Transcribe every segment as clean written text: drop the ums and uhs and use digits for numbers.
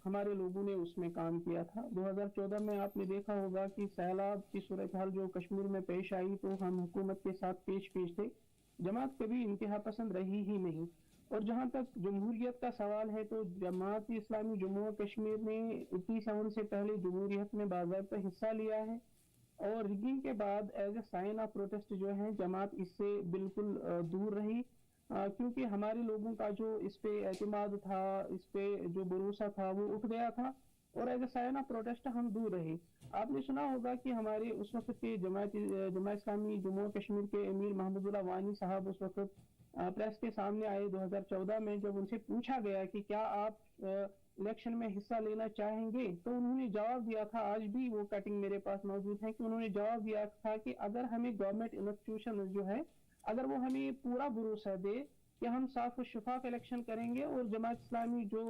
हमारे लोगों ने उसमें काम किया था। 2014 में आपने देखा होगा कि सैलाब की सूरत हाल जो कश्मीर में पेश आई, तो हम हुकूमत के साथ पेश पेश थे। जमात कभी इंतहा पसंद रही ही नहीं। और जहां तक जमहूरियत का सवाल है, तो जमात इस्लामी जम्मू और कश्मीर ने 21 से पहले जमहूरियत में बाकायदा हिस्सा लिया है। और रिगिंग के बाद as a sign of protest जो है जमात इससे बिल्कुल दूर रही। क्योंकि हमारे लोगों का जो इस पे एतमाद था, इस पे जो भरोसा था, वो उठ गया था। और as a sign of protest हम दूर रहे। आपने सुना होगा कि हमारे उस वक्त के जमात इस्लामी जम्मू और कश्मीर के अमीर महमूदुल्लाह वानी साहब उस वक्त प्रेस के सामने आए 2014 में। जब उनसे पूछा गया कि क्या आप इलेक्शन में हिस्सा लेना चाहेंगे, तो उन्होंने जवाब दिया था, आज भी वो कटिंग मेरे पास मौजूद है, कि उन्होंने जवाब दिया था कि अगर हमें गवर्नमेंट इंस्टीट्यूशन जो है, अगर वो हमें पूरा भरोसा दे कि हम साफ और शफाफ इलेक्शन करेंगे और जमात इस्लामी जो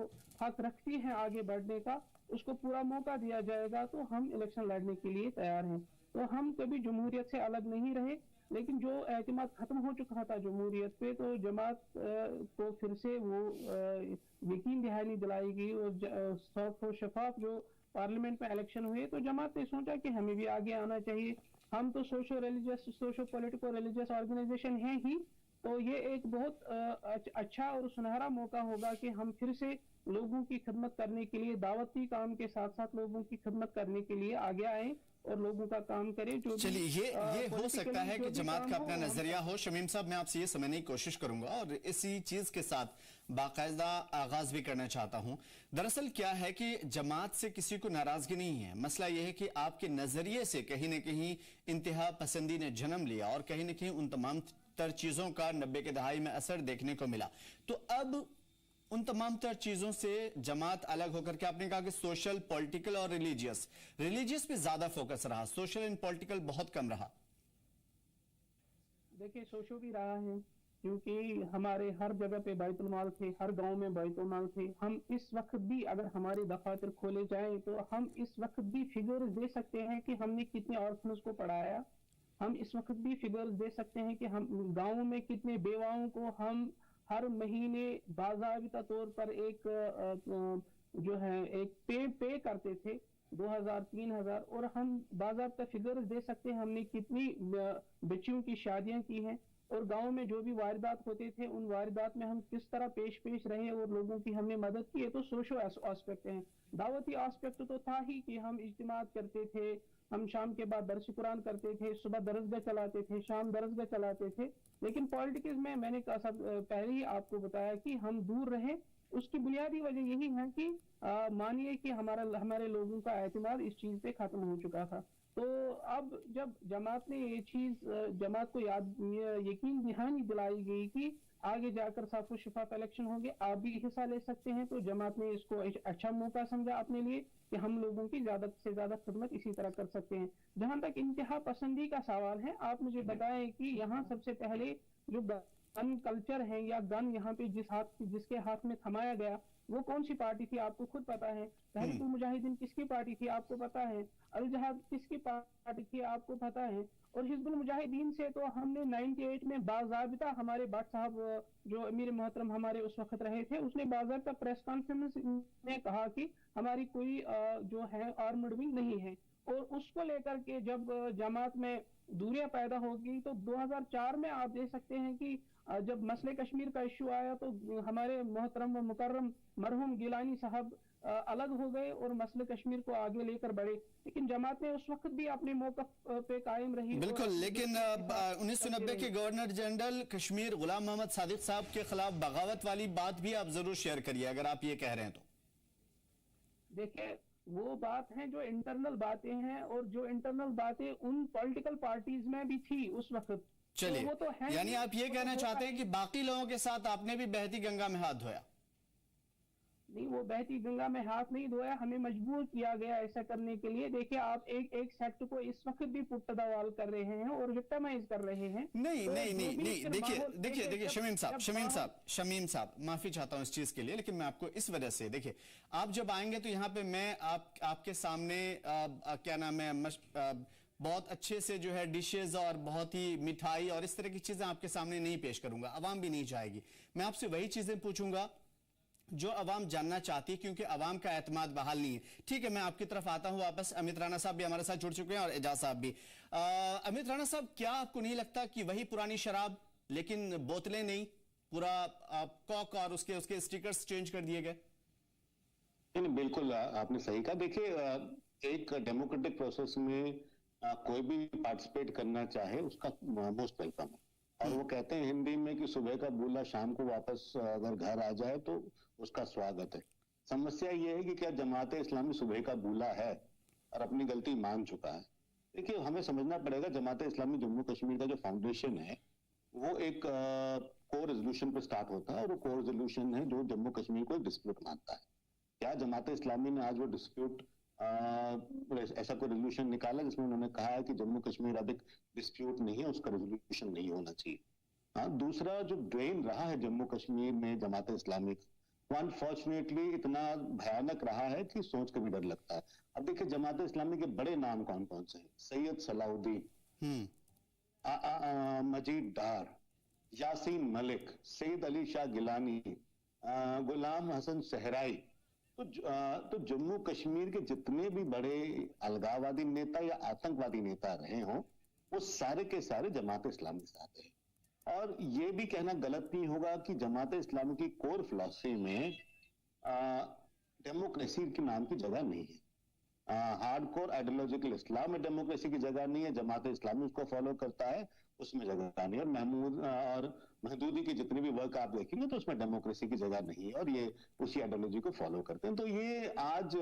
हक रखती है आगे बढ़ने का, उसको पूरा मौका दिया जाएगा, तो हम इलेक्शन लड़ने के लिए तैयार हैं। तो हम कभी जमहूरियत से अलग नहीं रहे। लेकिन जो एतमाद खत्म हो चुका था जमहूरियत पे, तो जमात को फिर से वो यकीन दहानी दिलाई गई। और साफ और शफाफ जो पार्लियामेंट में इलेक्शन हुए, तो जमात ने सोचा कि हमें भी आगे आना चाहिए। हम तो सोशो पॉलिटिको रिलीजियस ऑर्गेनाइजेशन है ही, तो ये एक बहुत अच्छा और सुनहरा मौका होगा कि हम फिर से लोगों की खिदमत करने के लिए, दावती काम के साथ साथ लोगों की खिदमत करने के लिए आगे आए और लोगों का काम करें। जो चलिए, ये हो सकता है कि जमात का अपना नजरिया हो। शमीम साहब, मैं आपसे ये समझने की कोशिश करूंगा और इसी चीज के साथ बाकायदा आगाज भी करना चाहता हूं। दरअसल क्या है कि जमात से किसी को नाराजगी नहीं है। मसला यह है कि आपके नजरिए से कहीं ना कहीं इंतहा पसंदी ने जन्म लिया और कहीं ना कहीं उन तमाम तर चीजों का 90 के दहाई में असर देखने को मिला। तो अब उन तमाम तर चीजों से जमात अलग होकर के, आपने कहा कि सोशल, पॉलिटिकल और रिलीजियस पे ज्यादा फोकस रहा, सोशल एंड पॉलिटिकल बहुत कम रहा। देखिए, सोशो भी रहा है, क्योंकि हमारे हर जगह पे बैतुल माल थे, हर गांव में बैतुल माल थे। हम इस वक्त भी अगर हमारे दफातर खोले जाएं, तो हम इस वक्त भी फिगर्स दे सकते हैं कि हमने कितने ऑर्फनस को पढ़ाया। हम इस वक्त भी फिगर्स दे सकते हैं कि हम गाँव में कितने बेवाओं को हम हर महीने बाज़ाबिता तौर पर एक जो है एक पे करते थे, 2000-3000। और हम बाज़ाबिता फिगर्स दे सकते हैं हमने कितनी बच्चियों की शादियां की हैं। और गांव में जो भी वारदात होते थे, उन वारदात में हम किस तरह पेश रहे और लोगों की हमने मदद की है। तो सोशल एस्पेक्ट है। दावती एस्पेक्ट तो था ही कि हम इज्तिमा करते थे, हम शाम के बाद दरस कुरान करते थे, सुबह दरसगाह चलाते थे, शाम दरसगाह चलाते थे। लेकिन पॉलिटिक्स में मैंने पहले ही आपको बताया कि हम दूर रहे। उसकी बुनियादी वजह यही है कि मानिए कि हमारे लोगों का एतमाद इस चीज पे खत्म हो चुका था। तो अब जब जमात ने ये चीज, जमात को यकीन दहानी दिलाई गई कि आगे जाकर साफ शफाफ इलेक्शन होंगे, आप भी हिस्सा ले सकते हैं, तो जमात ने इसको अच्छा मौका समझा अपने लिए कि हम लोगों की ज्यादा से ज्यादा खिदमत इसी तरह कर सकते हैं। जहां तक इंतहा पसंदी का सवाल है, आप मुझे बताएं कि यहाँ सबसे पहले जो गन कल्चर है या गन यहाँ पे जिसके हाथ में थमाया गया, वो कौन सी पार्टी थी आपको खुद पता है। तहरीक मुजाहिदीन किसकी पार्टी थी आपको पता है। अल जहाद किसकी पार्टी थी आपको पता है। और हिजबुल मुजाहिदीन से तो हमने 98 में बाज़ाबिता, हमारे भट्ट साहब जो अमीर मोहतरम हमारे उस वक्त रहे थे, उसने बाज़ाबिता प्रेस कॉन्फ्रेंस में कहा कि हमारी कोई जो है आर्मड विंग नहीं है। और उसको लेकर के जब जमात में दूरियां पैदा होगी, तो 2004 में आप देख सकते हैं कि जब मसले कश्मीर का इश्यू आया, तो हमारे मोहतरम व मुकर्रम मरहूम गिलानी साहब अलग हो गए और मसले कश्मीर को आगे लेकर बढ़े। लेकिन जमात ने उस वक्त भी अपने मौक़िफ़ पे कायम रही। बिल्कुल, लेकिन 1990 के गवर्नर जनरल कश्मीर गुलाम मोहम्मद सादिक साहब के खिलाफ बगावत वाली बात भी आप जरूर शेयर करिए, अगर आप ये कह रहे हैं तो। देखिए, वो बात है जो इंटरनल बातें हैं, और जो इंटरनल बातें उन पॉलिटिकल पार्टीज में भी थी उस वक्त। चलिए, तो वो तो है, यानी आप ये कहना चाहते हैं कि बाकी लोगों के साथ आपने भी बहती गंगा में हाथ धोया? नहीं, वो बहती गंगा में हाथ नहीं धोया, हमें मजबूर किया गया ऐसा करने के लिए। देखिए, आप एक सेक्ट को इस वक्त भी पुख्तदावाल कर रहे हैं और विक्टिमाइज कर रहे हैं। नहीं तो नहीं नहीं नहीं, देखिए शमीम साहब, माफी चाहता हूं इस चीज के लिए, लेकिन मैं आपको इस वजह से, देखिए, आप जब आएंगे तो यहां पे मैं आपके सामने क्या नाम है, बहुत अच्छे से जो है डिशेज और बहुत ही मिठाई और इस तरह की चीजें आपके सामने नहीं पेश करूंगा, आवाम भी नहीं चाहेगी। मैं आपसे वही चीजें पूछूंगा जो अवाम जानना चाहती है, क्योंकि अवाम का एतमाद बहाल नहीं है। ठीक है, मैं आपकी तरफ आता हूं वापस। अमित राणा साहब भी हमारे साथ जुड़ चुके हैं और एजाज साहब भी। अमित राणा साहब, क्या आपको नहीं लगता कि वही पुरानी शराब, लेकिन बोतलें नहीं, पूरा कॉक और उसके उसके स्टिकर्स चेंज कर दिए गए? नहीं, बिल्कुल आपने सही कहा। देखिए, एक डेमोक्रेटिक प्रोसेस में कोई भी पार्टिसिपेट करना चाहे उसका मोस्ट वेलकम है। और वो कहते हैं हिंदी में कि सुबह का बूला शाम को वापस अगर घर आ जाए तो उसका स्वागत है। समस्या ये है कि क्या जमात इस्लामी सुबह का बूला है और अपनी गलती मान चुका है? देखिए, हमें समझना पड़ेगा, जमात इस्लामी जम्मू कश्मीर का जो फाउंडेशन है वो एक कोर रेजोल्यूशन पे स्टार्ट होता है, और वो कोर रेजोल्यूशन है जो जम्मू कश्मीर को एक डिस्प्यूट मानता है। क्या जमात इस्लामी ने आज वो डिस्प्यूट ऐसा कोई रेजोल्यूशन निकाला जिसमें उन्होंने कहा है कि जम्मू कश्मीर अब एक डिस्प्यूट नहीं है, उसका रेजोल्यूशन नहीं होना चाहिए? हाँ, दूसरा जो ड्रेन रहा है जम्मू कश्मीर में जमात इस्लामी, वो अनफॉर्चुनेटली इतना भयानक रहा है कि सोच के भी डर लगता है। अब देखिए, जमात इस्लामी के बड़े नाम कौन कौन से हैं? सैयद सलाउद्दीन, मजीद डार, यासीन मलिक, सईद अली शाह गिलानी, गुलाम हसन सहराई। तो जम्मू कश्मीर के जितने भी बड़े अलगाववादी नेता या आतंकवादी नेता रहे हों, वो सारे के सारे जमात इस्लामी से आते हैं। और ये भी कहना गलत नहीं होगा कि जमात इस्लामी की कोर फिलॉसफी में डेमोक्रेसी के नाम की जगह नहीं है। हार्डकोर आइडियोलॉजिकल इस्लाम में डेमोक्रेसी की जगह नहीं है, जमात इस्लामी उसको फॉलो करता है, उसमें जगह नहीं है। और महमूद और महदूदी की जितनी भी वर्क आप देखेंगे तो उसमें डेमोक्रेसी की जगह नहीं है, और ये उसी आइडियोलॉजी को फॉलो करते हैं। तो ये आज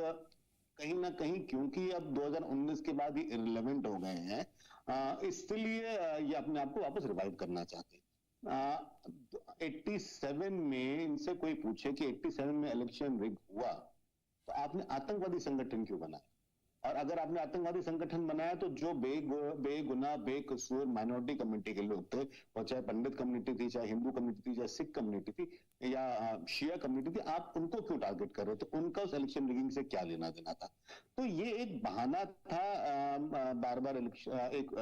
कहीं ना कहीं, क्योंकि अब 2019 के बाद ये इररिलेवेंट हो गए हैं, इसलिए ये अपने आप को वापस रिवाइव करना चाहते हैं। 87 में इनसे कोई पूछे कि 87 में इलेक्शन रिग हुआ तो आपने आतंकवादी संगठन क्यों बनाया? और अगर आपने आतंकवादी संगठन बनाया तो जो बेगुनाह बेकसूर माइनॉरिटी कम्युनिटी के लोग थे, और चाहे पंडित कम्युनिटी थी, चाहे हिंदू कम्युनिटी थी, चाहे सिख कम्युनिटी थी या शिया कम्युनिटी थी, आप उनको क्यों टारगेट कर रहे थे? उनका उस इलेक्शन रिगिंग से क्या लेना देना था? तो ये एक बहाना था बार बार एक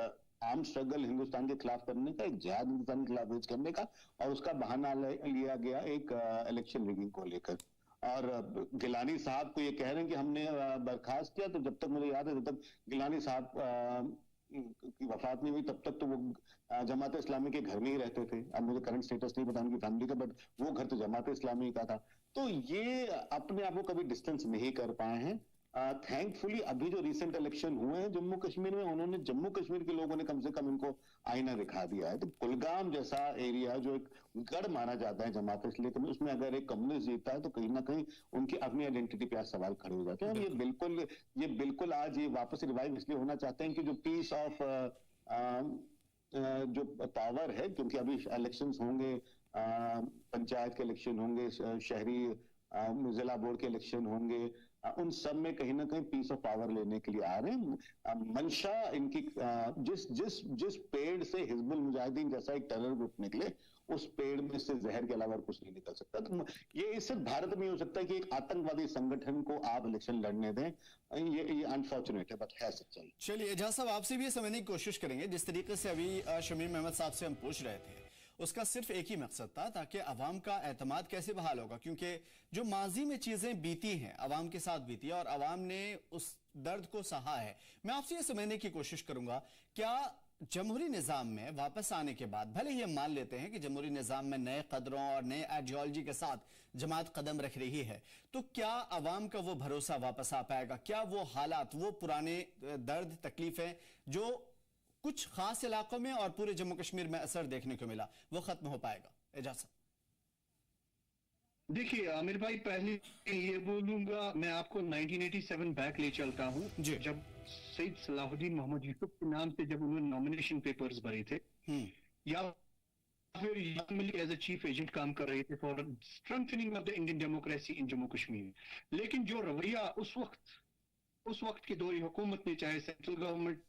आर्म स्ट्रगल हिंदुस्तान के खिलाफ करने का, एक जिहाद हिंदुस्तान के खिलाफ वेज करने का, और उसका बहाना लिया गया एक इलेक्शन रिगिंग को लेकर। और गिलानी साहब को ये कह रहे हैं कि हमने बर्खास्त किया, तो जब तक मुझे याद है, जब तक गिलानी साहब की वफात नहीं हुई तब तक तो वो जमात इस्लामी के घर में ही रहते थे। अब मुझे करंट स्टेटस नहीं पता उनकी फैमिली का, बट वो घर तो जमात इस्लामी का था। तो ये अपने आप को कभी डिस्टेंस नहीं कर पाए हैं। थैंकफुली अभी जो रिसेंट इलेक्शन हुए हैं जम्मू कश्मीर में, उन्होंने जम्मू कश्मीर के लोगों ने कम से कम इनको आईना दिखा दिया है। तो कुलगाम जैसा एरिया जो एक गढ़ माना जाता है जमात इस्लामी में, उसमें अगर एक कम्युनिस्ट जीतता है तो कहीं ना कहीं उनकी अपनी आइडेंटिटी पे आज सवाल खड़े हो जाते हैं। और ये बिल्कुल आज ये वापस रिवाइव इसलिए होना चाहते हैं कि जो पीस ऑफ जो पावर है, क्योंकि अभी इलेक्शंस होंगे, पंचायत के इलेक्शन होंगे, शहरी जिला बोर्ड के इलेक्शन होंगे, उन सब में कहीं ना कहीं पीस ऑफ पावर लेने के लिए आ रहे हैं। मंशा इनकी जिस पेड़ से हिजबुल मुजाहिदीन जैसा एक टेरर ग्रुप निकले, उस पेड़ में से जहर के अलावा कुछ नहीं निकल सकता। तो ये सिर्फ भारत में हो सकता है कि एक आतंकवादी संगठन को आप इलेक्शन लड़ने दें, ये अनफॉर्चुनेट है, बट है सच्चाई। चलिए एजाज साहब, आपसे भी ये समझने की कोशिश करेंगे। जिस तरीके से अभी शमीम अहमद साहब से हम पूछ रहे थे, उसका सिर्फ एक ही मकसद था, ताकि अवाम का एतमाद कैसे बहाल होगा, क्योंकि जो माजी में चीजें बीती हैं अवाम के साथ बीती है और अवाम ने उस दर्द को सहा है। मैं आपसे ये समझने की कोशिश करूंगा, क्या जमहूरी निजाम में वापस आने के बाद, भले ही हम मान लेते हैं कि जमहूरी निजाम में नए कदरों और नए आइडियोलॉजी के साथ जमात कदम रख रही है, तो क्या अवाम का वो भरोसा वापस आ पाएगा? क्या वो हालात, वो पुराने दर्द तकलीफें जो कुछ खास इलाकों में और पूरे जम्मू कश्मीर में असर देखने को मिला, वो खत्म हो पाएगा? एजाज साहब। देखिए आमिर भाई, पहले ये बोलूंगा, मैं आपको 1987 बैक ले चलता हूं, जब सैयद सलाहुद्दीन मोहम्मद यूसुफ के नाम से जब उन्होंने नॉमिनेशन पेपर्स भरे थे, या फिर एज ए चीफ एजेंट काम कर रहे थे for strengthening of the Indian democracy in Jammu Kashmir. लेकिन जो रवैया उस वक्त के दौर हुकूमत ने, चाहे सेंट्रल गवर्नमेंट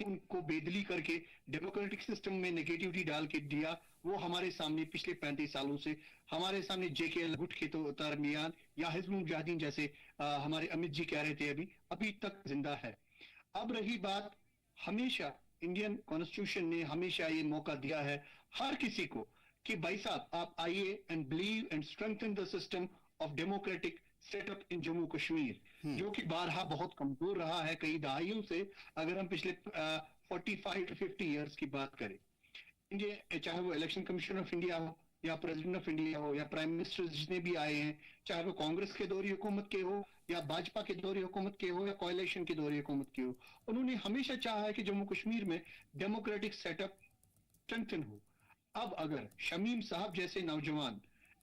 उनको बेदली करके डेमोक्रेटिक सिस्टम में नेगेटिविटी डाल के दिया, वो हमारे सामने पिछले 35 सालों से हमारे सामने JK गुट के तो दरमियान या हिजबुल मुजाहिदीन जैसे हमारे अमित जी कह रहे थे अभी तक जिंदा है। अब रही बात, हमेशा इंडियन कॉन्स्टिट्यूशन ने हमेशा ये मौका दिया है हर किसी को कि भाई साहब आप आइए and believe and strengthen the system of democratic setup in Jammu Kashmir, जो कि बारहा बहुत कमजोर रहा है कई दहाइयों से, अगर हम पिछले 45 to 50 ईयर्स की बात करें। इंडिया, चाहे वो इलेक्शन कमीशन ऑफ इंडिया हो या प्रेसिडेंट ऑफ इंडिया हो या प्राइम मिनिस्टर जितने भी आए हैं, चाहे वो कांग्रेस के दौरी हुकूमत के हो या भाजपा के दौरी हुकूमत के हो या कोalition के दौरी हुकूमत के हो, उन्होंने हमेशा चाहा है कि जम्मू कश्मीर में डेमोक्रेटिक सेटअप स्ट्रेंथन हो। अब अगर शमीम साहब जैसे नौजवान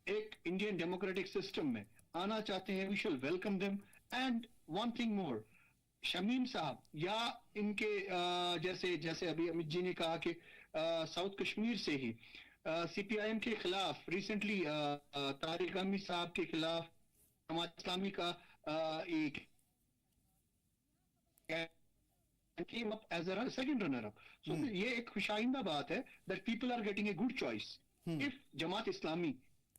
एक इंडियन डेमोक्रेटिक सिस्टम में आना चाहते हैं, we should welcome them. And one thing more, Shamim साहब या इनके जैसे जैसे अभी अमित जी ने कहा कि साउथ कश्मीर से ही सीपीआईएम के खिलाफ रिसेंटली तारिक अहमद साहब के खिलाफ जमात इस्लामी का एक came up as a second runner up. So ये एक खुशाइंदा बात है that people are getting a good choice. If Jamaat Islami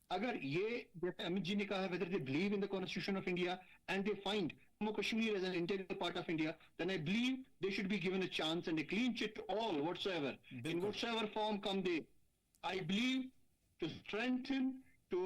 अगर ये जैसे अमित जी ने कहा है, whether they believe in the Constitution of India and they find Jammu Kashmir as an integral part of India, then I believe they should be given a chance and a clean chit to all whatsoever, in whatsoever form come they. I believe to strengthen to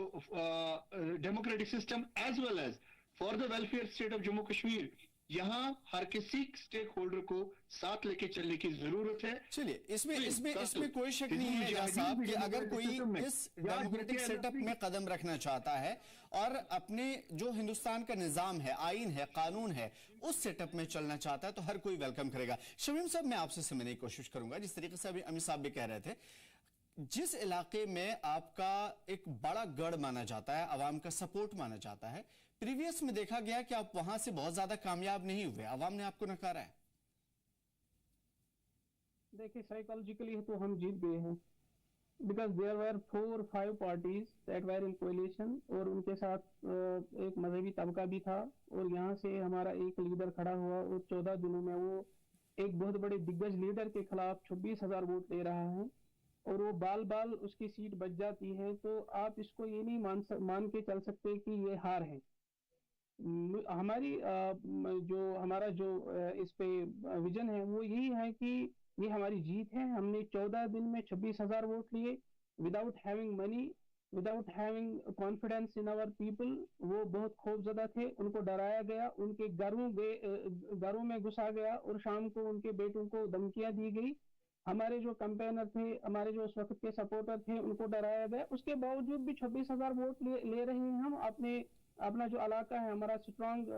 democratic system as well as for the welfare state of Jammu Kashmir, यहाँ हर किसी stake holder को साथ लेके चलने की जरूरत है। चलिए, इसमें कोई शक नहीं है एजाज साहब कि अगर कोई इस डेमोक्रेटिक सेटअप में कदम रखना चाहता है और अपने जो हिंदुस्तान का निजाम है, आइन है, कानून है, उस सेटअप में चलना चाहता है तो हर कोई वेलकम करेगा। शमीम साहब, मैं आपसे समझने की कोशिश करूंगा, जिस तरीके से अभी अमित साहब भी कह रहे थे, जिस इलाके में आपका एक बड़ा गढ़ माना जाता है, अवाम का सपोर्ट माना जाता है, प्रीवियस में देखा गया कि आप वहां से बहुत ज्यादा कामयाब नहीं हुए, अवाम ने आपको नकारा है। देखिए, साइकोलॉजिकली तो हम जीत गए हैं, because there were 4 or 5 parties that were in coalition, और उनके साथ एक मजहबी तबका भी था, और यहाँ से हमारा एक लीडर खड़ा हुआ और 14 दिनों में वो एक बहुत बड़े दिग्गज लीडर के खिलाफ 26,000 वोट ले रहा है, और वो बाल बाल उसकी सीट बच जाती है। तो आप इसको ये नहीं मान के चल सकते कि ये हार है। हमारी हमारा जो इस पे विजन है वो यही है कि ये हमारी जीत है। हमने 14 दिन में 26,000 वोट लिए, without having money, without having confidence in our people. वो बहुत खौफजदा थे, उनको डराया गया, उनके घरों में घुसा गया, और शाम को उनके बेटों को धमकियां दी गई। हमारे जो कैंपेनर थे, हमारे जो उस वक्त के सपोर्टर थे, उनको डराया गया। उसके बावजूद भी 26,000 वोट ले रहे हैं हम। अपना जो इलाका है, हमारा स्ट्रॉन्ग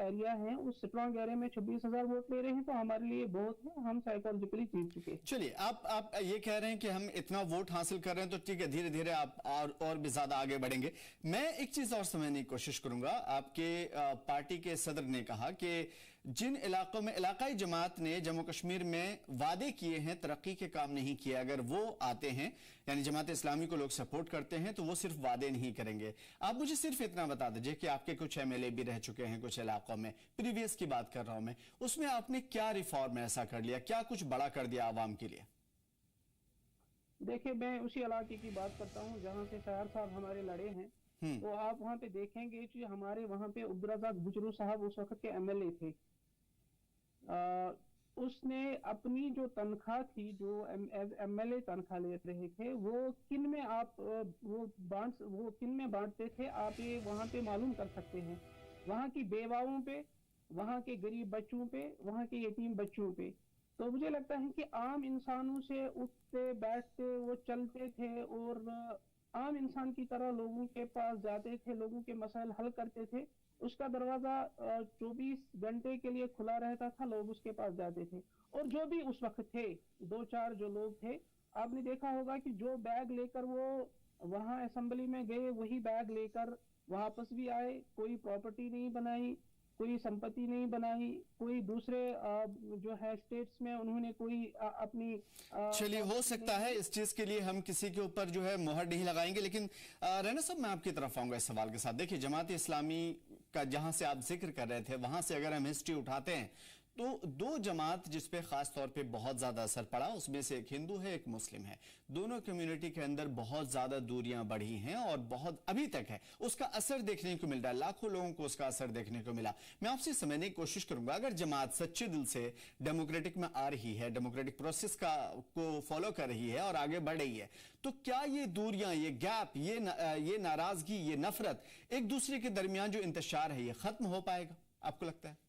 एरिया है, उस स्ट्रॉन्ग एरिया में 26,000 वोट ले रहे हैं, तो हमारे लिए बहुत है, हम साइकोलॉजिकली जीत चुके हैं। चलिए, आप ये कह रहे हैं कि हम इतना वोट हासिल कर रहे हैं, तो ठीक है, धीरे धीरे आप और भी ज्यादा आगे बढ़ेंगे। मैं एक चीज और समझने की कोशिश करूंगा। आपके पार्टी के सदर ने कहा कि जिन इलाकों में इलाकाई जमात ने जम्मू कश्मीर में वादे किए हैं, तरक्की के काम नहीं किए, अगर वो आते हैं, यानी जमात इस्लामी को लोग सपोर्ट करते हैं, तो वो सिर्फ वादे नहीं करेंगे। आप मुझे सिर्फ इतना बता दीजिए कि आपके कुछ एमएलए भी रह चुके हैं कुछ इलाकों में, प्रीवियस की बात कर रहा हूं मैं, उसमें आपने क्या रिफॉर्म ऐसा कर लिया, क्या कुछ बड़ा कर दिया आवाम के लिए? देखिए, मैं उसी इलाके की बात करता हूँ जहाँ से शायर साहब हमारे लड़े हैं। तो आप वहाँ पे देखेंगे कि हमारे वहाँ पे अब्दुर्रज़ाक बुचरू साहब उस वक्त के एमएलए थे। उसने अपनी जो तनख्वाह थी, जो एमएलए तनख्वाह ले रहे थे, वो किन में बांटते थे, आप ये वहाँ पे मालूम कर सकते हैं। वहाँ की बेवाओं पे, वहाँ के गरीब बच्चों पे, वहाँ के यतीम बच्चों पे। तो मुझे लगता है कि आम इंसानों से उठते बैठते वो चलते थे, और आम इंसान की तरह लोगों के पास जाते थे, लोगों के मसाइल हल करते थे। उसका दरवाजा 24 घंटे के लिए खुला रहता था, लोग उसके पास जाते थे। और जो भी उस वक्त थे, 2-4 जो लोग थे, आपने देखा होगा कि जो बैग लेकर वो वहां असेंबली में गए, वही बैग लेकर वापस भी आए। कोई प्रॉपर्टी नहीं बनाई, कोई संपत्ति नहीं बनाई, कोई दूसरे जो है स्टेट्स में उन्होंने कोई अपनी चलिए, हो सकता है इस चीज के लिए हम किसी के ऊपर जो है मोहर नहीं लगाएंगे, लेकिन रैना साहब, मैं आपकी तरफ आऊंगा इस सवाल के साथ। देखिए, जमात इस्लामी का जहां से आप जिक्र कर रहे थे, वहां से अगर हम हिस्ट्री उठाते हैं तो दो जमात जिस पे खास तौर पे बहुत ज्यादा असर पड़ा, उसमें से एक हिंदू है, एक मुस्लिम है। दोनों कम्युनिटी के अंदर बहुत ज्यादा दूरियां बढ़ी हैं और बहुत अभी तक है, उसका असर देखने को मिल रहा है, लाखों लोगों को उसका असर देखने को मिला। मैं आपसे समझने की कोशिश करूंगा, अगर जमात सच्चे दिल से डेमोक्रेटिक में आ रही है, डेमोक्रेटिक प्रोसेस को फॉलो कर रही है और आगे बढ़ रही है, तो क्या ये दूरियां, ये गैप, ये नाराजगी, ये नफरत एक दूसरे के दरमियान जो इंतशार है, ये खत्म हो पाएगा, आपको लगता है?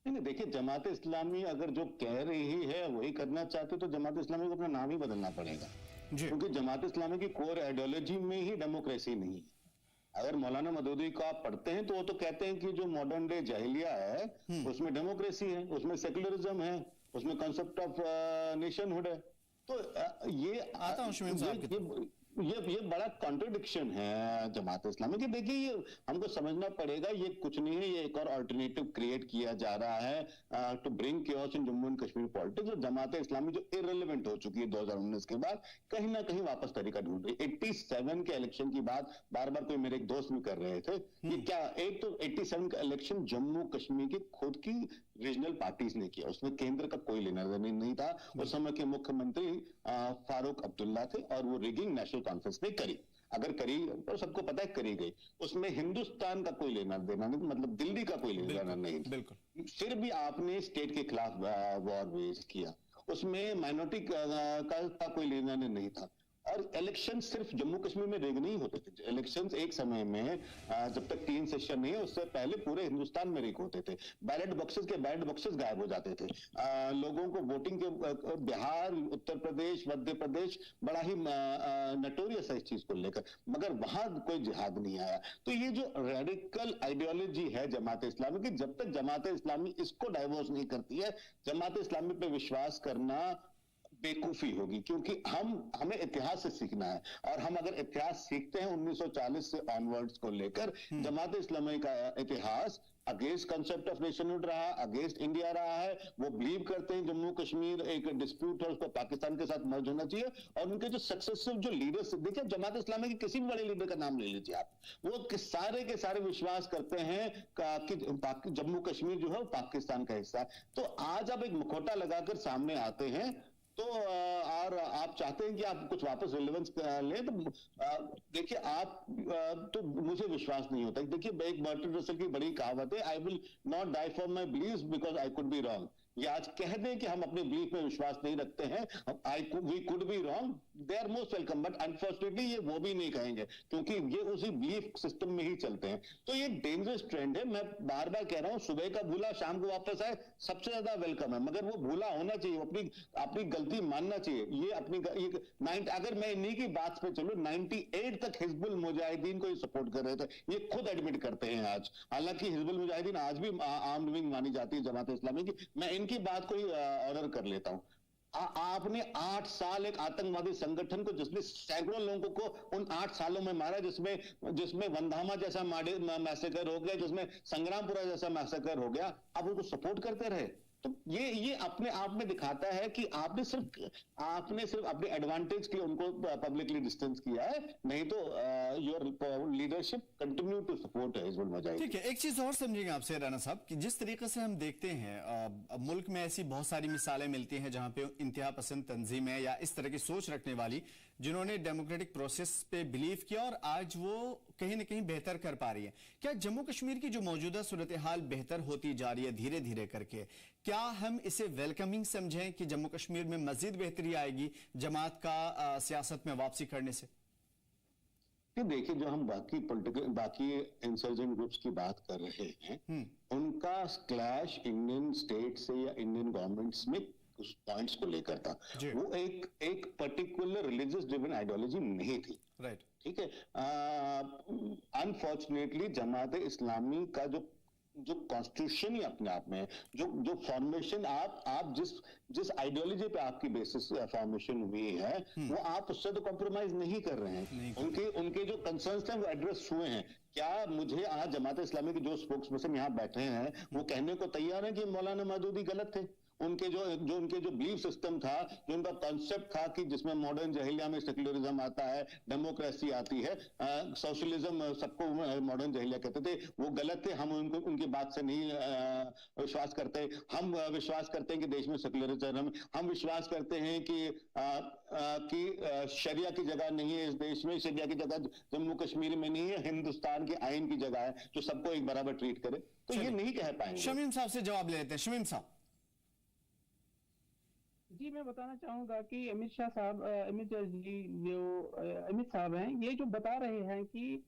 नहीं, देखिए, जमात इस्लामी अगर जो कह रही है वही करना चाहते तो जमात इस्लामी को अपना नाम ही बदलना पड़ेगा, क्योंकि जमात इस्लामी की कोर आइडियोलॉजी में ही डेमोक्रेसी नहीं है। अगर मौलाना मदूदी को आप पढ़ते हैं तो वो तो कहते हैं कि जो मॉडर्न डे जाहिलिया है उसमें डेमोक्रेसी है, उसमें सेक्युलरिज्म है, उसमें कॉन्सेप्ट ऑफ नेशनहुड है। तो ये आता हूं, ये बड़ा कॉन्ट्रडिक्शन है जमात इस्लामी की। देखिए, ये हमको समझना पड़ेगा, ये कुछ नहीं है, ये एक और अल्टरनेटिव क्रिएट किया जा रहा है to bring chaos in Jammu and Kashmir politics. और जमात इस्लामी जो इररिलेवेंट हो चुकी है 2019 के बाद, कहीं ना कहीं वापस तरीका ढूंढ रही है। 87 के इलेक्शन की बात बार बार कोई मेरे एक दोस्त भी कर रहे थे कि क्या एक तो 87 का इलेक्शन जम्मू कश्मीर की खुद की रीजनल पार्टीज ने किया, उसमें केंद्र का कोई लेना देना नहीं था। उस समय के मुख्यमंत्री फारूक अब्दुल्ला थे और वो रिगिंग नेशनल कॉन्फ्रेंस ने करी, अगर करी तो सबको पता है करी गई। उसमें हिंदुस्तान का कोई लेना देना नहीं, मतलब दिल्ली का कोई लेना देना नहीं। बिल्कुल। फिर भी आपने स्टेट के खिलाफ वॉर वेज किया, उसमें माइनॉरिटी का कोई लेना देना नहीं था। और इलेक्शन सिर्फ जम्मू कश्मीर में रिग नहीं होते थे, इलेक्शन एक समय में जब तक 3 सेशन नहीं है उससे पहले पूरे हिंदुस्तान में रिग होते थे। बैलेट बॉक्सेस गायब हो जाते थे। लोगों को वोटिंग के, बिहार, उत्तर प्रदेश, मध्य प्रदेश बड़ा ही नटोरियस है इस चीज को लेकर, मगर वहां कोई जिहाद नहीं आया। तो ये जो रेडिकल आइडियोलॉजी है जमात इस्लामी की, जब तक जमात इस्लामी इसको डाइवोर्स नहीं करती है, जमात इस्लामी पे विश्वास करना बेवकूफी होगी। क्योंकि हमें इतिहास से सीखना है, और हम अगर इतिहास सीखते हैं 1940 से ऑनवर्ड्स को लेकर, जमात इस्लामी का इतिहास अगेंस्ट कंसेप्ट ऑफ नेशनहुड रहा, अगेंस्ट इंडिया रहा है। वो बिलीव करते हैं जम्मू कश्मीर एक डिस्प्यूट है, उसको पाकिस्तान के साथ मर्ज होना चाहिए। और उनके जो सक्सेसफुल जो लीडर्स, देखिए जमात इस्लामी के किसी भी बड़े लीडर का नाम ले लीजिए आप, वो सारे के सारे विश्वास करते हैं कि जम्मू कश्मीर जो है वो पाकिस्तान का हिस्सा है। तो आज आप एक मुखौटा लगाकर सामने आते हैं तो और आप चाहते हैं कि आप कुछ वापस रिलेवेंस लें, तो देखिए आप तो मुझे विश्वास नहीं होता। देखिए, एक बर्टन रसल की बड़ी कहावत है, I will not die for my believes because I could be wrong. ये आज कह दें कि हम अपने बिलीफ में विश्वास नहीं रखते हैं, we could be wrong, they are most welcome, but unfortunately ये वो भी नहीं कहेंगे, क्योंकि ये उसी बिलीफ सिस्टम में ही चलते हैं। तो ये डेंजरस ट्रेंड है। मैं बार बार कह रहा हूं, सुबह का भूला शाम को वापस आए, सबसे ज्यादा वेलकम है, मगर वो भूला होना चाहिए, अपनी गलती मानना चाहिए। अगर मैं इन्हीं की बात पे चलूं, 98 तक हिजबुल मुजाहिदीन को सपोर्ट कर रहे थे, ये खुद एडमिट करते हैं आज। हालांकि हिजबुल मुजाहिदीन आज भी आर्म्ड विंग मानी जाती है जमात इस्लामी की, मैं इनकी बात को ही ऑर्डर कर लेता हूं। आपने 8 साल एक आतंकवादी संगठन को, जिसने सैकड़ों लोगों को उन 8 सालों में मारा, जिसमें वंधामा जैसा मैसेकर हो गया, जिसमें संग्रामपुरा जैसा मैसेकर हो गया, आप उनको सपोर्ट करते रहे। तो ये अपने आप में दिखाता है कि आपने सिर्फ अपने एडवांटेज के लिए उनको पब्लिकली डिस्टेंस किया है, नहीं तो your leadership continue to support Hizbul Mujahideen. ठीक है, एक चीज और समझेंगे आपसे राणा साहब कि जिस तरीके से हम देखते हैं मुल्क में ऐसी बहुत सारी मिसालें मिलती हैं जहां पे इंतहा पसंद तंजीमें या इस तरह की सोच रखने वाली, जिन्होंने डेमोक्रेटिक प्रोसेस पे बिलीव किया और आज वो कहीं ना कहीं बेहतर कर पा रही है। क्या जम्मू कश्मीर की जो मौजूदा सूरत हाल बेहतर होती जा रही है धीरे धीरे करके, क्या हम इसे वेलकमिंग समझें कि जम्मू कश्मीर में मजीद बेहतरी आएगी जमात का सियासत में वापसी करने से? देखिए, जो हम बाकी इंसर्जेंट ग्रुप्स की बात कर रहे हैं, उनका क्लैश इंडियन स्टेट से या इंडियन गवर्नमेंट्स में उस पॉइंट्स को लेकर था। वो एक पर्टिकुलर रिलीजियस ड्रिवन आइडियोलॉजी नहीं थी। राइट, ठीक है। अनफॉर्चुनेटली जमात इस्लामी का जो कॉन्स्टिट्यूशन ही अपने आप में, जो फॉर्मेशन आप जिस आइडियोलॉजी पे आपकी बेसिस फॉर्मेशन हुई है, वो आप उससे तो कॉम्प्रोमाइज नहीं कर रहे हैं। उनके जो कंसर्न्स थे वो एड्रेस हुए हैं। क्या मुझे आज जमात इस्लामी के जो स्पोक्स पर्सन यहाँ बैठे हैं वो कहने को तैयार है कि मौलाना मदूदी गलत थे? उनके जो बिलीफ सिस्टम था, जो उनका कॉन्सेप्ट था कि जिसमें मॉडर्न जहिलिया में सेक्युलरिज्म आता है, डेमोक्रेसी आती है, सोशलिज्म सबको मॉडर्न जहिलिया कहते थे, वो गलत थे। हम उनकी बात से नहीं विश्वास करते। हम विश्वास करते हैं कि देश में सेक्युलरिज्म, हम विश्वास करते हैं कि शरिया की जगह नहीं है इस देश में, शरिया की जगह जम्मू कश्मीर में नहीं है, हिंदुस्तान के आइन की जगह है जो सबको एक बराबर ट्रीट करे। तो ये नहीं कह पाएंगे। शमीम साहब से जवाब ले लेते हैं। शमीम साहब जी, मैं बताना चाहूंगा कि अमित साहब हैं, ये जो बता रहे हैं कि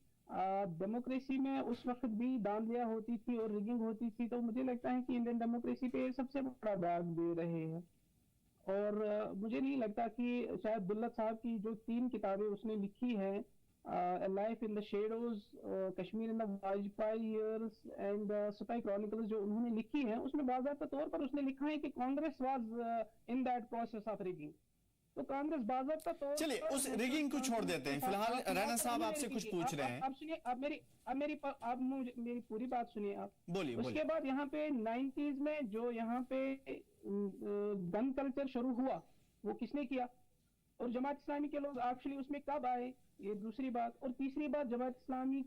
डेमोक्रेसी में उस वक्त भी दांधिया होती थी और रिगिंग होती थी, तो मुझे लगता है कि इंडियन डेमोक्रेसी पे सबसे बड़ा दाग दे रहे हैं। और मुझे नहीं लगता कि शायद दुल्लत साहब की जो 3 किताबें उसने लिखी है, life in the shadows, Kashmir in the Vajpayee years and सपाई क्रॉनिकल्स, जो उन्होंने लिखी है, उसमें बाकायदा तौर पर उसने लिखा है कि Congress was in that process of rigging. तो कांग्रेस बाकायदा तौर, चलिए उस रिगिंग को छोड़ देते हैं फिलहाल। राणा साहब आपसे कुछ पूछ रहे हैं। आप सुनिए, आप मेरी पूरी बात सुनिए आप। बोलिए। उसके बाद यहाँ पे 90s में जो यहाँ पे गन कल्चर शुरू हुआ, वो किसने किया? और जमात इस्लामी के लोग एक्चुअली उसमें कब आए, ये दूसरी बात। और तीसरी बात, जमात इस्लामी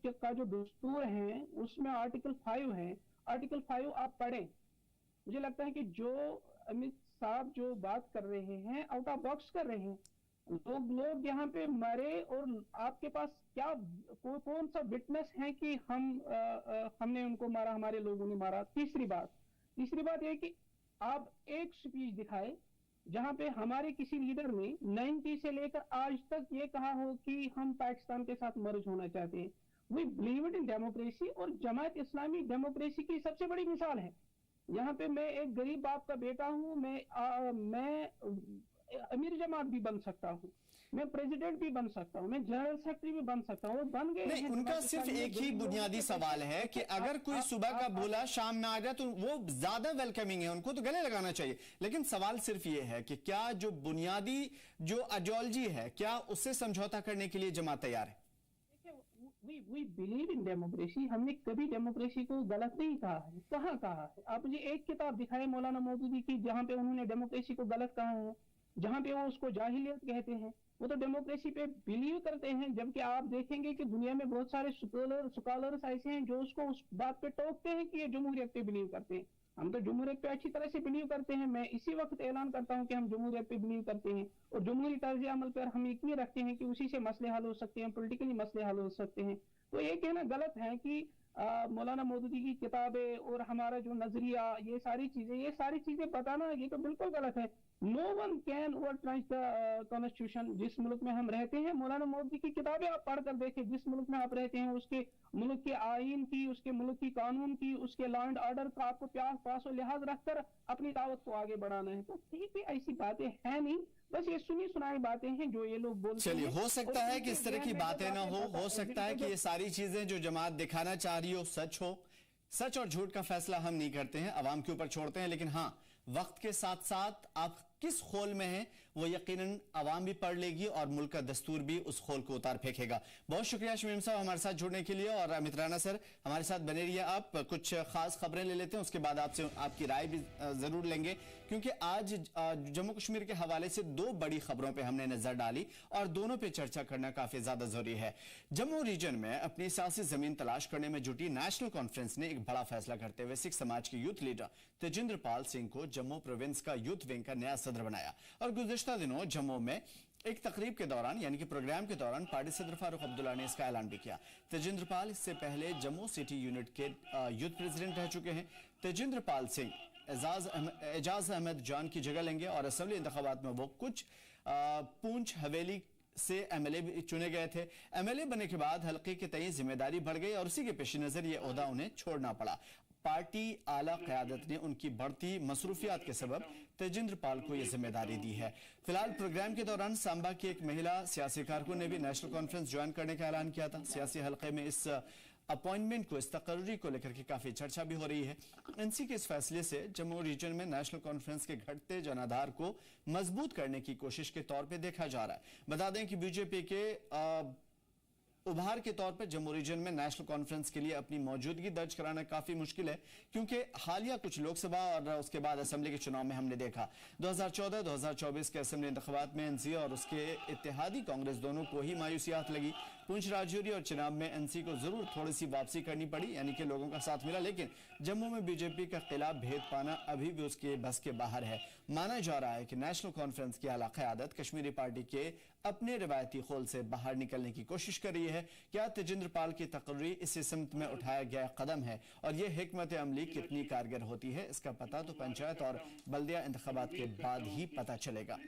का जो दस्तूर है उसमें आर्टिकल 5 है। आर्टिकल 5 आप पढ़ें। मुझे लगता है कि जो अमित साहब जो बात कर रहे हैं आउट ऑफ बॉक्स कर रहे हैं। लोग यहाँ पे मरे और आपके पास क्या कौन सा विटनेस है कि हमने उनको मारा, हमारे लोगों ने मारा? तीसरी बात यह कि आप एक स्पीच दिखाए जहां पे हमारे किसी लीडर ने 90 से लेकर आज तक ये कहा हो कि हम पाकिस्तान के साथ मर्ज होना चाहते हैं। वी बिलीव इन डेमोक्रेसी, और जमात इस्लामी डेमोक्रेसी की सबसे बड़ी मिसाल है। यहाँ पे मैं एक गरीब बाप का बेटा हूँ, मैं अमीर जमात भी बन सकता हूँ, मैं प्रेसिडेंट भी बन सकता हूँ, मैं जनरल सेक्रेटरी भी बन सकता हूँ, बन गए। नहीं, उनका सिर्फ एक ही बुनियादी सवाल है कि अगर कोई सुबह का बोला शाम में आ जाए तो वो ज्यादा वेलकमिंग है, उनको तो गले लगाना चाहिए। लेकिन सवाल सिर्फ ये है कि क्या जो बुनियादी जो आइडियोलॉजी है, क्या उससे समझौता करने के लिए जमात तैयार है? We believe in democracy. हमने कभी डेमोक्रेसी को गलत नहीं कहा है। कहाँ कहा है? आप मुझे एक किताब दिखाए मौलाना मौदूदी की जहाँ पे उन्होंने डेमोक्रेसी को गलत कहा है, जहाँ पे वो उसको जाहिलियत कहते हैं। वो तो डेमोक्रेसी पे बिलीव करते हैं, जबकि आप देखेंगे कि दुनिया में बहुत सारे स्कॉलर्स ऐसे हैं जो उसको उस बात पे टोकते हैं कि ये जमहूरियत पे बिलीव करते हैं। हम तो जमहूरियत पे अच्छी तरह से बिलीव करते हैं। मैं इसी वक्त ऐलान करता हूं कि हम जमहूरियत पे बिलीव करते हैं और जमहूरी तर्ज अमल पर हम यकीन रखते हैं कि उसी से मसले हल हो सकते हैं, पॉलिटिकली मसले हल हो सकते हैं। तो ये कहना गलत है कि मौलाना मौदूदी की किताबें और हमारा जो नजरिया, ये सारी चीजें बताना ये तो बिल्कुल गलत है। No one can overturn the constitution. जिस मुल्क में हम रहते हैं, मौलाना मौदूदी की किताबें आप पढ़कर देखें, जिस मुल्क में आप रहते हैं उसके मुल्क के आइन की, उसके मुल्क की कानून की, उसके लॉ एंड ऑर्डर का आपको पास और लिहाज रखकर अपनी दावत को आगे बढ़ाना है। तो ठीक है, ऐसी बातें हैं नहीं, बस ये सुनी सुनाई बातें हैं जो ये लोग बोलते हैं। चलिए, हो सकता है कि इस तरह की बातें ना हो सकता है कि ये सारी चीजें जो जमात दिखाना चाह रही हो सच हो। सच और झूठ का फैसला हम नहीं करते हैं, अवाम के ऊपर छोड़ते हैं। लेकिन हाँ, वक्त के साथ साथ आप किस खोल में हैं वो यकीनन अवाम भी पढ़ लेगी और मुल्क का दस्तूर भी उस खोल को उतार फेंकेगा। बहुत शुक्रिया शमीम साहब हमारे साथ जुड़ने के लिए, और अमित राणा सर हमारे साथ बने रहिए। आप कुछ खास खबरें ले लेते हैं, उसके बाद आपसे आपकी राय भी जरूर लेंगे, क्योंकि आज जम्मू कश्मीर के हवाले से 2 बड़ी खबरों पे हमने नजर डाली और दोनों पे चर्चा करना काफी ज्यादा जरूरी है। जम्मू रीजन में अपनी सियासी जमीन तलाश करने में जुटी नेशनल कॉन्फ्रेंस ने एक बड़ा फैसला करते हुए सिख समाज के यूथ लीडर तेजिंद्र पाल सिंह को जम्मू प्रोविंस का यूथ विंग का नया सदर बनाया। और गुज़िश्ता दिनों जम्मू में एक तकरीब के दौरान यानी कि प्रोग्राम के दौरान पार्टी सदर फारूक अब्दुल्ला ने इसका ऐलान भी किया। तेजिंद्र पाल इससे पहले जम्मू सिटी यूनिट के यूथ प्रेसिडेंट रह चुके हैं। तेजिंद्र पाल सिंह एजाज अहमद जान की जगह लेंगे और असेंबली इंतखाबात में वो कुछ पूंछ हवेली से एमएलए भी चुने गए थे। एमएलए बनने के बाद हल्के के तय जिम्मेदारी बढ़ गई और उसी के पेश नजर ये ओहदा उन्हें छोड़ना पड़ा। पार्टी आला क़यादत ने उनकी बढ़ती मसरूफियात के सबब तेजिंद्र पाल को यह जिम्मेदारी दी है। फिलहाल प्रोग्राम के दौरान सांबा की एक महिला सियासी कारकुन ने भी नेशनल कॉन्फ्रेंस ज्वाइन करने का ऐलान किया था। सियासी हल्के में इस अपॉइंटमेंट को, इस तकर्री को लेकर के काफी चर्चा भी हो रही है। एनसी के इस फैसले से जम्मू रीजन में नेशनल कॉन्फ्रेंस के घटते जनाधार को मजबूत करने की कोशिश के तौर पे देखा जा रहा है। बता दें कि बीजेपी के उभार के तौर पर जम्मू रीजन में नेशनल कॉन्फ्रेंस के लिए अपनी मौजूदगी दर्ज कराना काफी मुश्किल है, क्योंकि हालिया कुछ लोकसभा और उसके बाद असेंबली के चुनाव में हमने देखा 2014-2024 के असेंबली इंतखाबात में एनसी और उसके इत्तेहादी कांग्रेस दोनों को ही मायूसियात लगी। पुंछ, राजौरी और चिनाब में एनसी को जरूर थोड़ी सी वापसी करनी पड़ी, यानी कि लोगों का साथ मिला, लेकिन जम्मू में बीजेपी के खिलाफ भेद पाना अभी भी उसके बस के बाहर है। माना जा रहा है कि नेशनल कॉन्फ्रेंस की आला क़यादत कश्मीरी पार्टी के अपने रिवायती खोल से बाहर निकलने की कोशिश कर रही है। क्या तेजिंदर पाल की तकर्री इसी सिमत में उठाया गया कदम है, और यह हिकमत अमली कितनी कारगर होती है, इसका पता तो पंचायत और बल्दिया इंतखाबात के बाद ही पता चलेगा।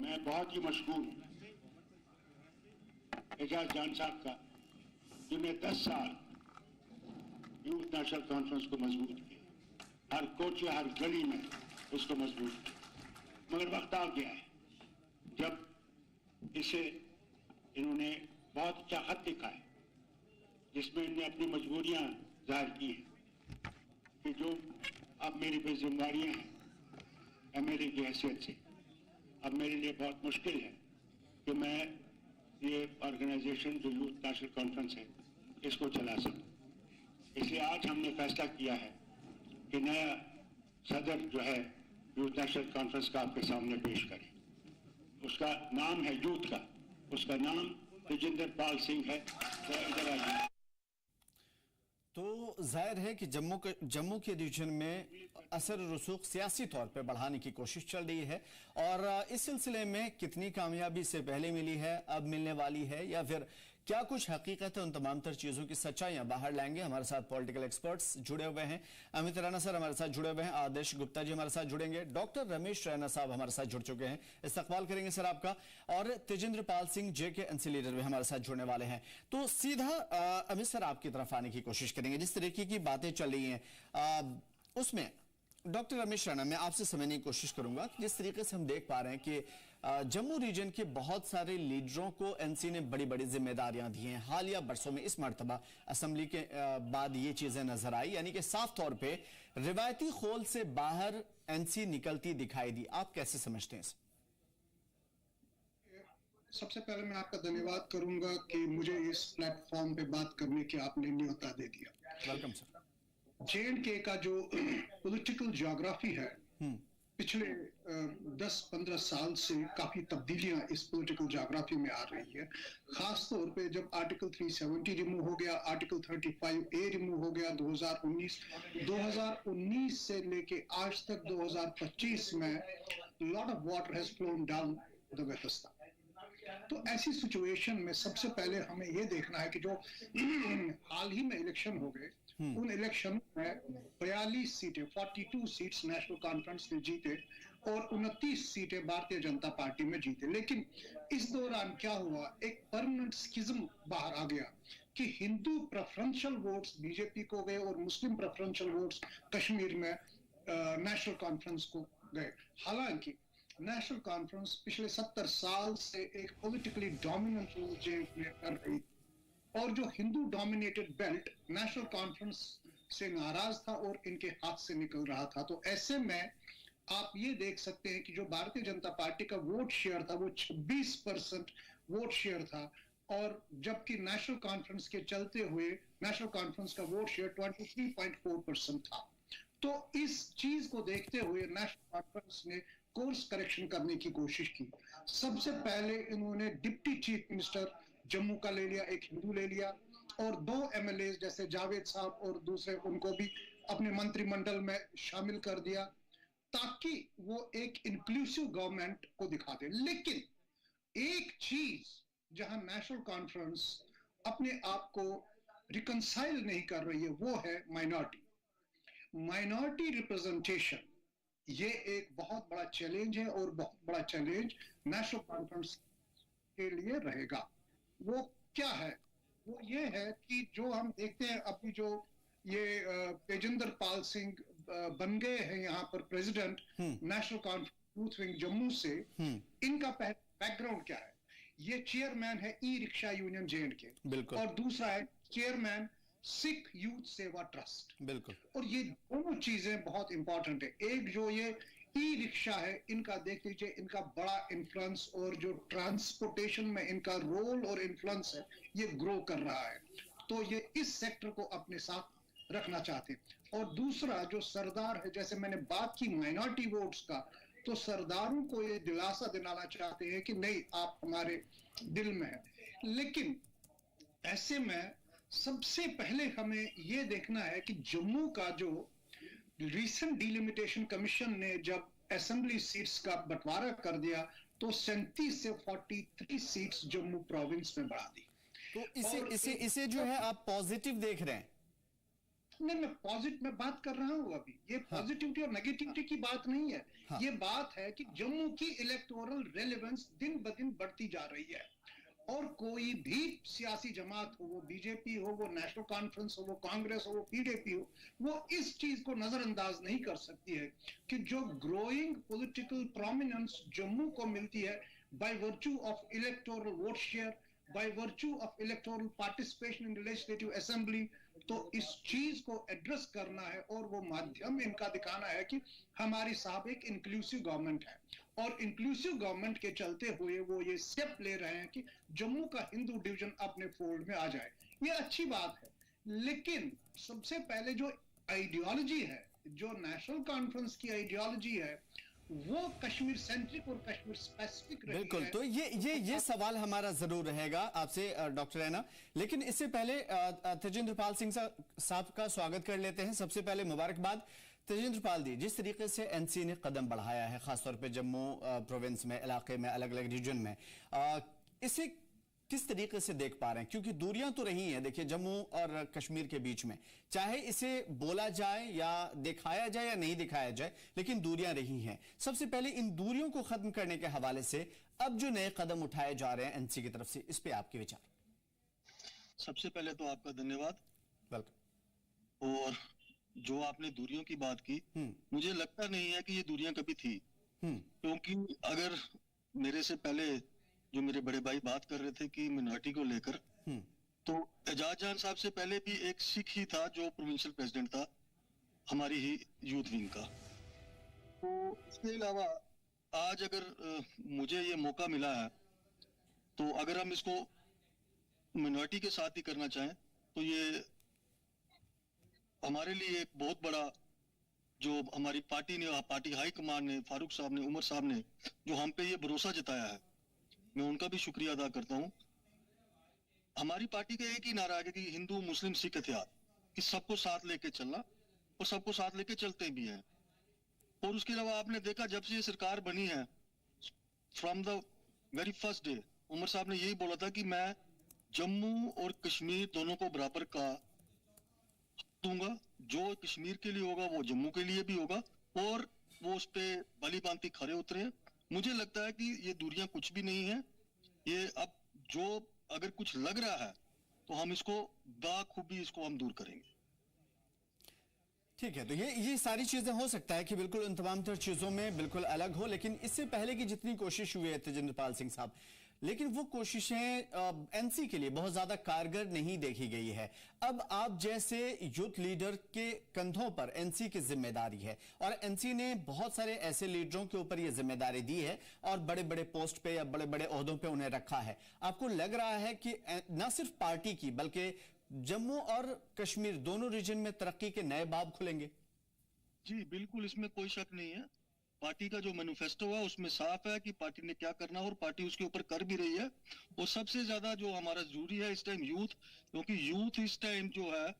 मैं बहुत ही मशहूर हूं एजाज जान साहब का, जिन्हें 10 साल यूथ नेशनल कॉन्फ्रेंस को मजबूत किया, हर कोचे हर गली में उसको मजबूत किया। मगर वक्त आ गया है जब इसे इन्होंने बहुत अच्छा खत लिखा है, जिसमें इन्होंने अपनी मजबूरियां जाहिर की हैं कि जो अब मेरी पे जिम्मेदारियां हैं एमएलए की हैसियत से, अब मेरे लिए बहुत मुश्किल है कि मैं ये ऑर्गेनाइजेशन जो यूथ नेशनल कॉन्फ्रेंस है इसको चला सकूं। इसलिए आज हमने फैसला किया है कि नया सदर जो है यूथ नेशनल कॉन्फ्रेंस का आपके सामने पेश करें। उसका नाम है यूथ का, उसका नाम तेजिंदर पाल सिंह है। इधर आइए। तो जाहिर है कि जम्मू के रीजन में असर रसूख सियासी तौर पर बढ़ाने की कोशिश चल रही है, और इस सिलसिले में कितनी कामयाबी से पहले मिली है, अब मिलने वाली है, या फिर क्या कुछ हकीकत है, उन तमाम तर चीजों की सच्चाइयां बाहर लाएंगे। हमारे साथ पॉलिटिकल एक्सपर्ट्स जुड़े हुए हैं। अमित रैना सर हमारे साथ जुड़े हुए हैं, आदेश गुप्ता जी हमारे साथ जुड़ेंगे, डॉक्टर रमेश रैना साहब हमारे साथ जुड़ चुके हैं, इस्तकबाल करेंगे सर आपका, और तेजिंदर पाल सिंह जेके एनसी लीडर भी हमारे साथ जुड़ने वाले हैं। तो सीधा अमित सर आपकी तरफ आने की कोशिश करेंगे। जिस तरीके की बातें चल रही हैं उसमें डॉक्टर रमेश रैना, मैं आपसे समझने की कोशिश करूंगा कि जिस तरीके से हम देख पा रहे हैं कि जम्मू रीजन के बहुत सारे लीडरों को एनसी ने बड़ी बड़ी जिम्मेदारियां दी हैं। हालिया बरसों में इस मर्तबा असेंबली के बाद ये चीजें नजर आई, यानी कि साफ तौर पे रिवायती खोल से बाहर एनसी निकलती दिखाई दी। आप कैसे समझते हैं? सबसे पहले मैं आपका धन्यवाद करूंगा कि मुझे इस प्लेटफॉर्म पे बात करने की आपने न्योता दे दिया। Welcome sir. J&K का जो पॉलिटिकल ज्योग्राफी है, पिछले 10-15 साल से काफी तब्दीलियां इस पॉलिटिकल ज्योग्राफी में आ रही है। खास तौर पे जब आर्टिकल 370 रिमूव हो गया, आर्टिकल 35A रिमूव हो गया 2019 से लेके आज तक 2025 में lot of water has flown down the Vitasta. तो ऐसी सिचुएशन में सबसे पहले हमें ये देखना है कि जो हाल ही में इलेक्शन हो गए, उन इलेक्शन में 42 सीटें 42 सीट्स नेशनल कॉन्फ्रेंस ने जीते और 29 सीटें भारतीय जनता पार्टी में जीते। लेकिन इस दौरान क्या हुआ, एक परमानेंट स्किज्म बाहर आ गया कि हिंदू प्रेफरेंशियल वोट्स बीजेपी को गए और मुस्लिम प्रेफरेंशियल वोट्स कश्मीर में नेशनल कॉन्फ्रेंस को गए। हालांकि नेशनल कॉन्फ्रेंस पिछले 70 साल से एक पॉलिटिकली डोमिनेंट रोल कर रही, और जो Hindu dominated belt national conference से नाराज था और इनके हाथ से निकल रहा था। तो ऐसे में आप ये देख सकते हैं कि जो भारतीय जनता पार्टी का वोट शेयर था वो 26% वोट शेयर था, और जबकि नेशनल कॉन्फ्रेंस के चलते हुए नेशनल कॉन्फ्रेंस का वोट शेयर 23.4% था। तो इस चीज को देखते हुए नेशनल कॉन्फ्रेंस ने कोर्स करेक्शन करने की कोशिश की। सबसे पहले इन्होंने डिप्टी चीफ मिनिस्टर जम्मू का ले लिया, एक हिंदू ले लिया, और 2 एमएलए जैसे जावेद साहब और दूसरे उनको भी अपने मंत्रिमंडल में शामिल कर दिया, ताकि वो एक इंक्लूसिव गवर्नमेंट को दिखा दे। लेकिन एक चीज जहां नेशनल कॉन्फ्रेंस अपने आप को रिकंसाइल नहीं कर रही है वो है माइनॉरिटी रिप्रेजेंटेशन। ये एक बहुत बड़ा चैलेंज है और बहुत बड़ा चैलेंज नेशनल कॉन्फ्रेंस के लिए रहेगा। वो क्या है? वो ये है कि जो हम देखते हैं अभी जो ये तेजिंदर पाल सिंह बन गए हैं यहाँ पर president national conference youth wing Jammu से, इनका बैकग्राउंड क्या है? ये चेयरमैन है ई रिक्शा यूनियन J&K, और दूसरा है चेयरमैन सिख यूथ सेवा ट्रस्ट। बिल्कुल। और ये दोनों चीजें बहुत इंपॉर्टेंट है। एक जो ये ई रिक्शा है, इनका देख लीजिए, इनका बड़ा इन्फ्लुएंस, और जो ट्रांसपोर्टेशन में इनका रोल और इन्फ्लुएंस है ये ग्रो कर रहा है। तो ये इस सेक्टर को अपने साथ रखना चाहते हैं। और दूसरा जो सरदार है, जैसे मैंने बात की माइनॉरिटी वोट्स का, तो सरदारों को ये दिलासा दिलाना चाहते हैं कि नहीं, आप हमारे दिल में है। लेकिन ऐसे में सबसे पहले हमें ये देखना है कि जम्मू का जो रिसेंट डिलिमिटेशन कमीशन ने जब असेंबली सीट्स का बंटवारा कर दिया, तो 37 से 43 सीट्स जम्मू प्रोविंस में बढ़ा दी। तो इसे जो है आप पॉजिटिव देख रहे हैं? नहीं, मैं पॉजिटिव में बात कर रहा हूं अभी। ये पॉजिटिविटी और नेगेटिविटी की बात नहीं है। ये बात है कि जम्मू की इलेक्टोरल रेलेवेंस दिन ब दिन बढ़ती जा रही है, और कोई भी सियासी जमात हो, वो बीजेपी हो, वो नेशनल कॉन्फ्रेंस हो, वो कांग्रेस हो, वो पीडीपी हो, वो इस चीज को नजरअंदाज नहीं कर सकती है कि जो ग्रोइंग पॉलिटिकल प्रोमिनेंस जम्मू को मिलती है by virtue of electoral vote share, by virtue of electoral participation in legislative assembly, तो इस चीज को एड्रेस करना है। और वो माध्यम इनका दिखाना है कि हमारी साहब एक इंक्लूसिव गवर्नमेंट है, और इंक्लूसिव गवर्नमेंट के चलते हुए वो ये स्टेप ले रहे हैं कि जम्मू का हिंदू डिवीजन अपने फोल्ड में आ जाए। ये अच्छी बात है, लेकिन सबसे पहले जो आइडियोलॉजी है, जो नेशनल कॉन्फ्रेंस की आइडियोलॉजी है, वो कश्मीर सेंट्रिक और कश्मीर स्पेसिफिक रही बिल्कुल है। तो ये सवाल हमारा जरूर रहेगा आपसे डॉक्टर रैना, लेकिन इससे पहले तेजेंद्र पाल सिंह साहब का स्वागत कर लेते हैं। सबसे पहले मुबारकबाद तेजेंद्र पाल जी, जिस तरीके से एनसी ने कदम बढ़ाया है खासतौर पे जम्मू प्रोविंस में, इलाके में, अलग अलग रीजन में, इसे किस तरीके से देख पा रहे हैं? क्योंकि दूरियां तो रही हैं, देखिए जम्मू और कश्मीर के बीच में, चाहे इसे बोला जाए या दिखाया जाए या नहीं दिखाया जाए, लेकिन दूरियां रही हैं। सबसे पहले इन दूरियों को खत्म करने के हवाले से अब जो नए कदम उठाए जा रहे हैं एनसी की तरफ से, इस पे आपके विचार? सबसे पहले तो आपका धन्यवाद। वेलकम। और जो आपने दूरियों की बात की, मुझे लगता नहीं है कि ये दूरियां कभी थी, क्योंकि अगर मेरे से पहले जो मेरे बड़े भाई बात कर रहे थे कि मिनॉरिटी को लेकर, तो एजाज जान साहब से पहले भी एक सिख ही था जो प्रोविंशियल प्रेसिडेंट था हमारी ही यूथ विंग का। तो इसके अलावा आज अगर मुझे ये मौका मिला है, तो अगर हम इसको मिनॉरिटी के साथ ही करना चाहें, तो ये हमारे लिए एक बहुत बड़ा, जो हमारी पार्टी ने, पार्टी हाई कमान ने, फारूक साहब ने, उमर साहब ने जो हम पे ये भरोसा जताया है, मैं उनका भी शुक्रिया अदा करता हूं। हमारी पार्टी का एक ही नारा है कि हिंदू मुस्लिम सिख इत्तेहाद, कि सबको साथ लेके चलना, और सबको साथ लेके चलते भी हैं। और उसके अलावा आपने देखा जब से ये सरकार बनी है, from the very first day Omar साहब ने यही बोला था कि मैं जम्मू और कश्मीर दोनों को बराबर का दूंगा, जो कश्मीर के लिए होगा वो जम्मू के लिए भी होगा, और वो उस पे भली भांति खरे उतरे हैं। मुझे लगता है कि ये दूरियां कुछ भी नहीं है। ये अब जो अगर कुछ लग रहा है तो हम इसको बाखूबी इसको हम दूर करेंगे। ठीक है, तो ये सारी चीजें हो सकता है कि बिल्कुल उन तमाम तर चीजों में बिल्कुल अलग हो, लेकिन इससे पहले की जितनी कोशिश हुई है तेजेंद्र पाल सिंह साहब, लेकिन वो कोशिशें एनसी के लिए बहुत ज्यादा कारगर नहीं देखी गई है। अब आप जैसे यूथ लीडर के कंधों पर एनसी की जिम्मेदारी है, और एनसी ने बहुत सारे ऐसे लीडरों के ऊपर ये जिम्मेदारी दी है और बड़े बड़े पोस्ट पे या बड़े बड़े ओहदों पे उन्हें रखा है। आपको लग रहा है कि न सिर्फ पार्टी की बल्कि जम्मू और कश्मीर दोनों रीजन में तरक्की के नए बाब खुलेंगे? जी बिल्कुल, इसमें कोई शक नहीं है। पार्टी का जो मैनिफेस्टो है उसमें साफ है कि पार्टी ने क्या करना है, और पार्टी उसके ऊपर कर भी रही है। और सबसे ज्यादा जो हमारा जरूरी है इस टाइम यूथ, क्योंकि यूथ इस टाइम जो है,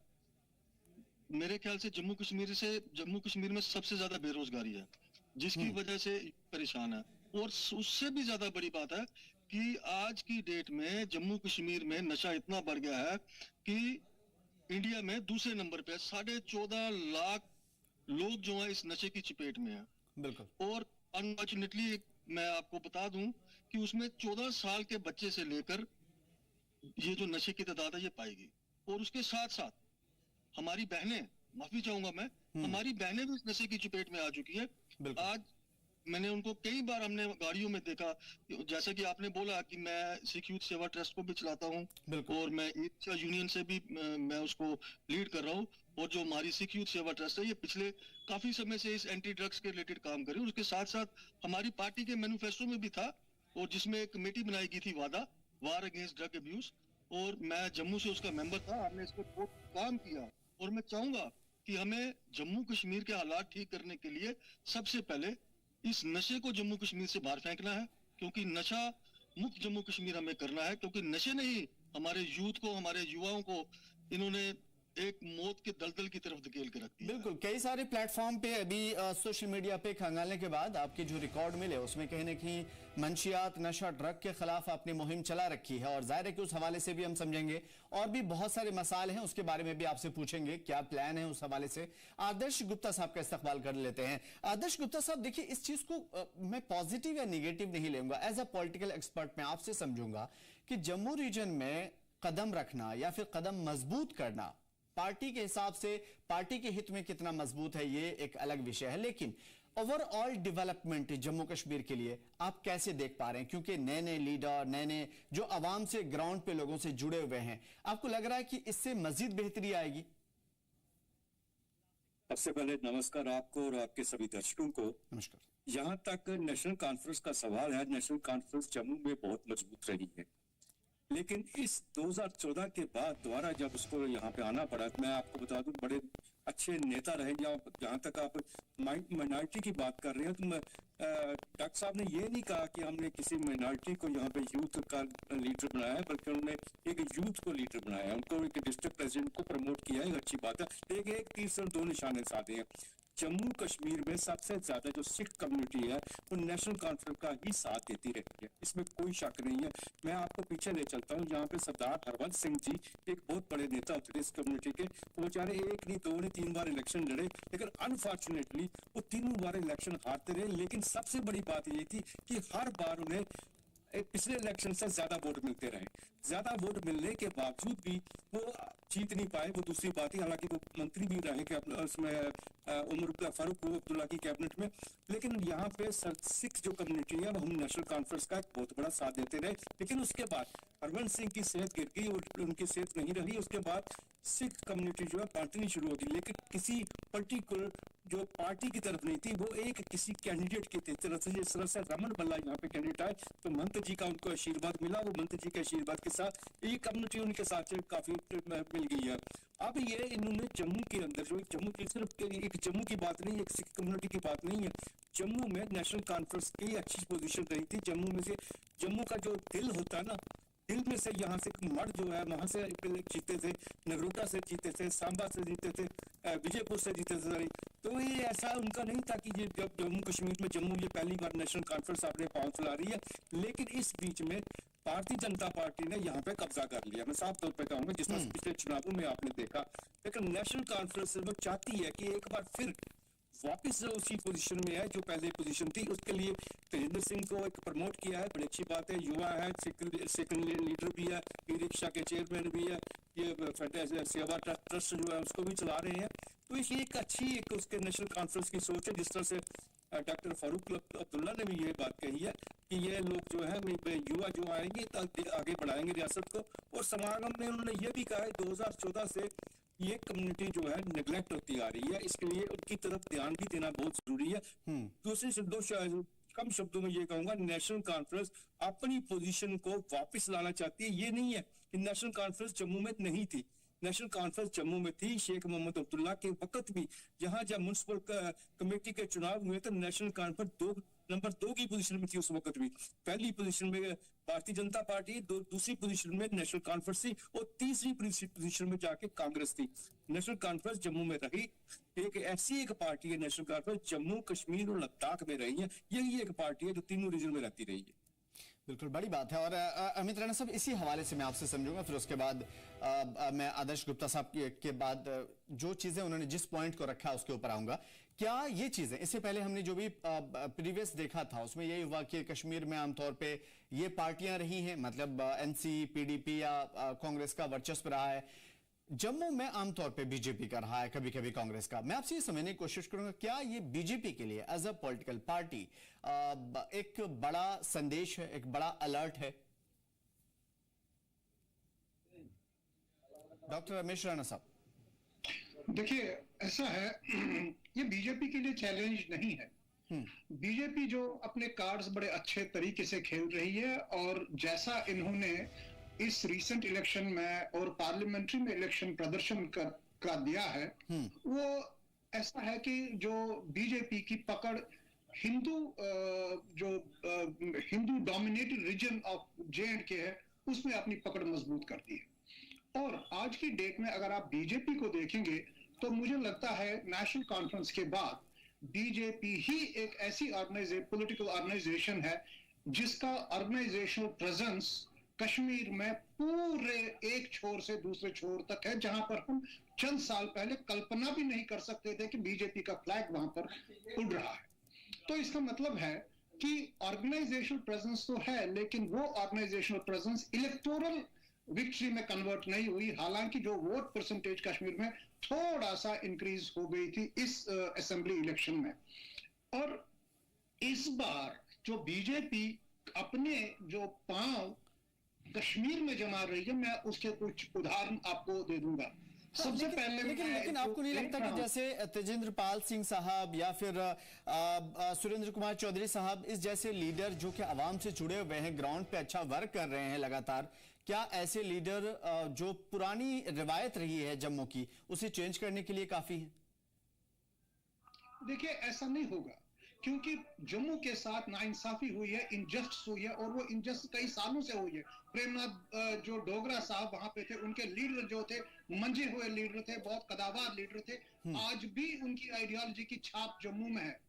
मेरे ख्याल से जम्मू कश्मीर में सबसे ज्यादा बेरोजगारी है, जिसकी वजह से परेशान है। और उससे भी ज्यादा बड़ी बात है कि आज की डेट में जम्मू कश्मीर में नशा इतना बढ़ गया है कि इंडिया में दूसरे नंबर पे 14.5 लाख लोग जो है इस नशे की चपेट में है। बिल्कुल। और अनफॉर्चुनेटली मैं आपको बता दूं कि उसमें 14 साल के बच्चे से लेकर ये जो नशे की तादाद है ये पाएगी। और उसके साथ साथ हमारी बहनें, माफी चाहूंगा मैं, हमारी बहनें भी इस नशे की चपेट में आ चुकी है। आज मैंने उनको कई बार हमने गाड़ियों में देखा, जैसा कि आपने बोला कि मैं सिख यूथ सेवा ट्रस्ट को भी चलाता हूँ और मैं ईद यूनियन से भी मैं उसको लीड कर रहा हूँ। और जो हमारी सिख यूथ सेवा ट्रस्ट है ये पिछले काफी समय से इस एंटी ड्रग्स के रिलेटेड काम कर रही है। उसके साथ साथ हमारी पार्टी के मैनिफेस्टो में भी था और जिसमें एक कमेटी बनाई गई थी वार अगेंस्ट ड्रग अब्यूज, और मैं जम्मू से उसका मेंबर था। हमने इस पर बहुत काम किया और मैं चाहूंगा कि हमें जम्मू कश्मीर के हालात ठीक करने के लिए सबसे पहले इस नशे को जम्मू कश्मीर से बाहर फेंकना है, क्योंकि नशा मुक्त जम्मू कश्मीर हमें करना है। क्योंकि नशे ने ही हमारे यूथ को, हमारे युवाओं को इन्होंने एक मौत के दलदल की तरफ धकेल के रख दिया। बिल्कुल, कई सारे प्लेटफॉर्म पे अभी सोशल मीडिया पे खंगालने के बाद आपके जो रिकॉर्ड मिले उसमें कहीं ना कहीं मंशियात, नशा, ड्रग के खिलाफ आपने मुहिम चला रखी है और जाहिर है कि उस हवाले से भी हम समझेंगे और भी बहुत सारे मसाइल हैं उसके बारे में भी आपसे पूछेंगे क्या प्लान है उस हवाले से। आदर्श गुप्ता साहब का इस्तकबाल कर लेते हैं। आदर्श गुप्ता साहब, देखिए इस चीज को मैं पॉजिटिव या निगेटिव नहीं लेऊंगा, एज अ पॉलिटिकल एक्सपर्ट मैं आपसे समझूंगा कि जम्मू रीजन में कदम रखना या फिर कदम मजबूत करना पार्टी के हिसाब से, पार्टी के हित में कितना मजबूत है ये एक अलग विषय है, लेकिन ओवरऑल डेवलपमेंट जम्मू कश्मीर के लिए आप कैसे देख पा रहे हैं? क्योंकि नए नए लीडर, नए नए जो आवाम से, ग्राउंड पे लोगों से जुड़े हुए हैं, आपको लग रहा है कि इससे मजीद बेहतरी आएगी? सबसे पहले नमस्कार आपको और आपके सभी दर्शकों को। नमस्कार। यहाँ तक नेशनल कॉन्फ्रेंस का सवाल है, नेशनल कॉन्फ्रेंस जम्मू में बहुत मजबूत रही है, लेकिन इस 2014 के बाद दोबारा जब उसको यहाँ पे आना पड़ा, मैं आपको बता दूं बड़े अच्छे नेता रहे। जहाँ तक आप माइनॉरिटी की बात कर रहे हैं, तो डॉक्टर साहब ने ये नहीं कहा कि हमने किसी माइनॉरिटी को यहाँ पे यूथ का लीडर बनाया है, बल्कि उन्होंने एक यूथ को लीडर बनाया है, उनको एक डिस्ट्रिक्ट प्रेसिडेंट को प्रमोट किया है, अच्छी बात है। एक तीर से दो निशाने साधे हैं। जम्मू कश्मीर में सबसे ज्यादा जो सिख कम्युनिटी है वो नेशनल कॉन्फ्रेंस का ही साथ देती रहती है, इसमें कोई शक नहीं है। मैं आपको पीछे ले चलता हूँ, यहाँ पे सरदार हरवंत सिंह जी एक बहुत बड़े नेता होते थे इस कम्युनिटी के। वो बेचारे एक नहीं, दो नहीं, 3 बार इलेक्शन लड़े, लेकिन अनफॉर्चुनेटली वो तीनों बार इलेक्शन हारते रहे। लेकिन सबसे बड़ी बात ये थी कि हर बार उन्हें पिछले इलेक्शन से ज्यादा वोट मिलते रहे। ज्यादा वोट मिलने के बावजूद भी वो जीत नहीं पाए, वो दूसरी बात ही। हालांकि वो मंत्री भी रहे उसमें उमर फारूक अब्दुल्ला की कैबिनेट में, लेकिन यहाँ पे सिख जो कम्युनिटी है वो हम नेशनल कॉन्फ्रेंस का एक बहुत बड़ा साथ देते रहे। लेकिन उसके बाद हरवंत सिंह की सेहत गिर गई और उनकी सेहत नहीं रही। उसके बाद सिख कम्युनिटी जो है बांटनी शुरू हो गई, लेकिन किसी पर्टिकुलर जो पार्टी की तरफ नहीं थी, वो एक किसी कैंडिडेट की तरफ से। जिस तरह से रमन बल्ला यहाँ पे कैंडिडेट आए तो मंत्री जी का उनको आशीर्वाद मिला, वो मंत्री जी के आशीर्वाद के साथ ये कम्युनिटी उनके साथ काफी मिल गई है। अब ये इन्होंने जम्मू के अंदर जो जम्मू की सिर्फ एक जम्मू की बात नहीं, एक सिख कम्युनिटी की बात नहीं है, जम्मू में नेशनल कॉन्फ्रेंस की अच्छी पोजीशन रही थी। जम्मू में से जम्मू का जो दिल होता है ना, दिल में से यहाँ से मर्द जो है वहां से जीते थे, नगरोटा से जीते थे, सांबा से जीते थे, विजयपुर से जीते थे। तो ये ऐसा उनका नहीं था कि ये जब जम्मू कश्मीर में जम्मू ये पहली बार नेशनल कॉन्फ्रेंस अपने पांव चला रही है। लेकिन इस बीच में भारतीय जनता पार्टी ने यहाँ पे कब्जा कर लिया। मैं साफ तौर पे कहूंगा, जिस तरह पिछले चुनावों में आपने देखा। लेकिन नेशनल कॉन्फ्रेंस वो चाहती है कि एक बार फिर वापस उसी पोजीशन में है जो पहले पोजीशन थी। उसके लिए तेजिंदर सिंह को एक प्रमोट किया है, बड़ी अच्छी बात है। युवा है, सेकंड लीडर भी है, ई रिक्शा के चेयरमैन भी है, ये सेवा ट्रस्ट जो है उसको भी चला रहे हैं। तो ये एक अच्छी एक उसके नेशनल कॉन्फ्रेंस की सोच है। जिस तरह से डॉक्टर फारूक अब्दुल्ला ने भी ये बात कही है कि ये लोग जो है युवा जो आएंगे आगे बढ़ाएंगे रियासत को। और समागम में उन्होंने ये भी कहा है 2014 से ये कम्युनिटी जो है नेग्लेक्ट होती आ रही है, इसके लिए उनकी तरफ ध्यान भी देना बहुत जरूरी है। दूसरे कम शब्दों में ये कहूंगा, नेशनल कॉन्फ्रेंस अपनी पोजीशन को वापस लाना चाहती है। ये नहीं है कि नेशनल कॉन्फ्रेंस जम्मू में नहीं थी, नेशनल कॉन्फ्रेंस जम्मू में थी। शेख मोहम्मद अब्दुल्ला के वक्त भी जहां जब म्युनिसिपल कमेटी के चुनाव हुए तो नेशनल कॉन्फ्रेंस नंबर 2 की पोजीशन में थी उस वक्त भी। पहली पोजीशन में भारतीय जनता पार्टी, दूसरी पोजीशन में नेशनल कॉन्फ्रेंस थी और तीसरी पोजीशन में जाके कांग्रेस थी। नेशनल कॉन्फ्रेंस जम्मू में रही। एक ऐसी एक पार्टी है नेशनल कॉन्फ्रेंस जम्मू कश्मीर और लद्दाख में रही है। यही एक पार्टी है जो तीनों रीजन में रहती रही है। बिल्कुल बड़ी बात है। और अमित राणा साहब, इसी हवाले से मैं आपसे समझूंगा, फिर उसके बाद मैं आदर्श गुप्ता साहब के बाद जो चीजें उन्होंने जिस पॉइंट को रखा उसके ऊपर आऊंगा। क्या ये चीजें, इससे पहले हमने जो भी प्रीवियस देखा था उसमें यही हुआ कि कश्मीर में आमतौर पे ये पार्टियां रही हैं, मतलब एनसी, पीडीपी या कांग्रेस का वर्चस्व रहा है। जम्मू में आमतौर पे बीजेपी का रहा है, कभी कभी कांग्रेस का। मैं आपसे ये समझने की कोशिश करूंगा, क्या ये बीजेपी के लिए एज अ पॉलिटिकल पार्टी एक बड़ा संदेश है, एक बड़ा अलर्ट है? डॉक्टर रमेश राणा साहब। देखिए, ऐसा है, ये बीजेपी के लिए चैलेंज नहीं है। बीजेपी जो अपने कार्ड्स बड़े अच्छे तरीके से खेल रही है, और जैसा इन्होंने इस रीसेंट इलेक्शन में और पार्लियामेंट्री में इलेक्शन प्रदर्शन का दिया है, वो ऐसा है कि जो बीजेपी की पकड़ Hindu Hindu dominated region of J&K है, उसमें अपनी पकड़ मजबूत करती है। और आज की डेट में अगर आप बीजेपी को देखेंगे तो मुझे लगता है नेशनल कॉन्फ्रेंस के बाद बीजेपी ही एक ऐसी पॉलिटिकल ऑर्गेनाइजेशन है जिसका ऑर्गेनाइजेशनल प्रेजेंस कश्मीर में पूरे एक छोर से दूसरे छोर तक है, जहां पर हम चंद साल पहले कल्पना भी नहीं कर सकते थे कि बीजेपी का फ्लैग वहां पर उड़ रहा है। तो इसका मतलब है कि ऑर्गेनाइजेशनल प्रेजेंस तो है, लेकिन वो ऑर्गेनाइजेशनल प्रेजेंस इलेक्टोरल विक्ट्री में कन्वर्ट नहीं हुई। हालांकि जो वोट परसेंटेज कश्मीर में थोड़ा सा इंक्रीज हो गई थी इस असेंबली इलेक्शन में। और इस बार जो बीजेपी अपने जो पांव कश्मीर में जमा रही है, मैं उसके कुछ उदाहरण आपको दे दूंगा। सबसे पहले लेकिन आपको नहीं लगता कि जैसे तेजेंद्र पाल सिंह साहब या फिर सुरेंद्र कुमार चौधरी साहब, इस जैसे लीडर जो कि आवाम से जुड़े हुए हैं, ग्राउंड पे अच्छा वर्क कर रहे हैं लगातार, क्या ऐसे लीडर जो पुरानी रिवायत रही है जम्मू की, उसे चेंज करने के लिए काफी है? देखिए, ऐसा नहीं होगा, क्योंकि जम्मू के साथ नाइंसाफी हुई है, इनजस्टिस हुई है, और वो इनजस्टिस कई सालों से हुई है। प्रेमनाथ जो डोगरा साहब वहां पे थे, उनके लीडर जो थे मंजे हुए लीडर थे, बहुत कदावर लीडर थे। आज भी उनकी आइडियोलॉजी की छाप जम्मू में है।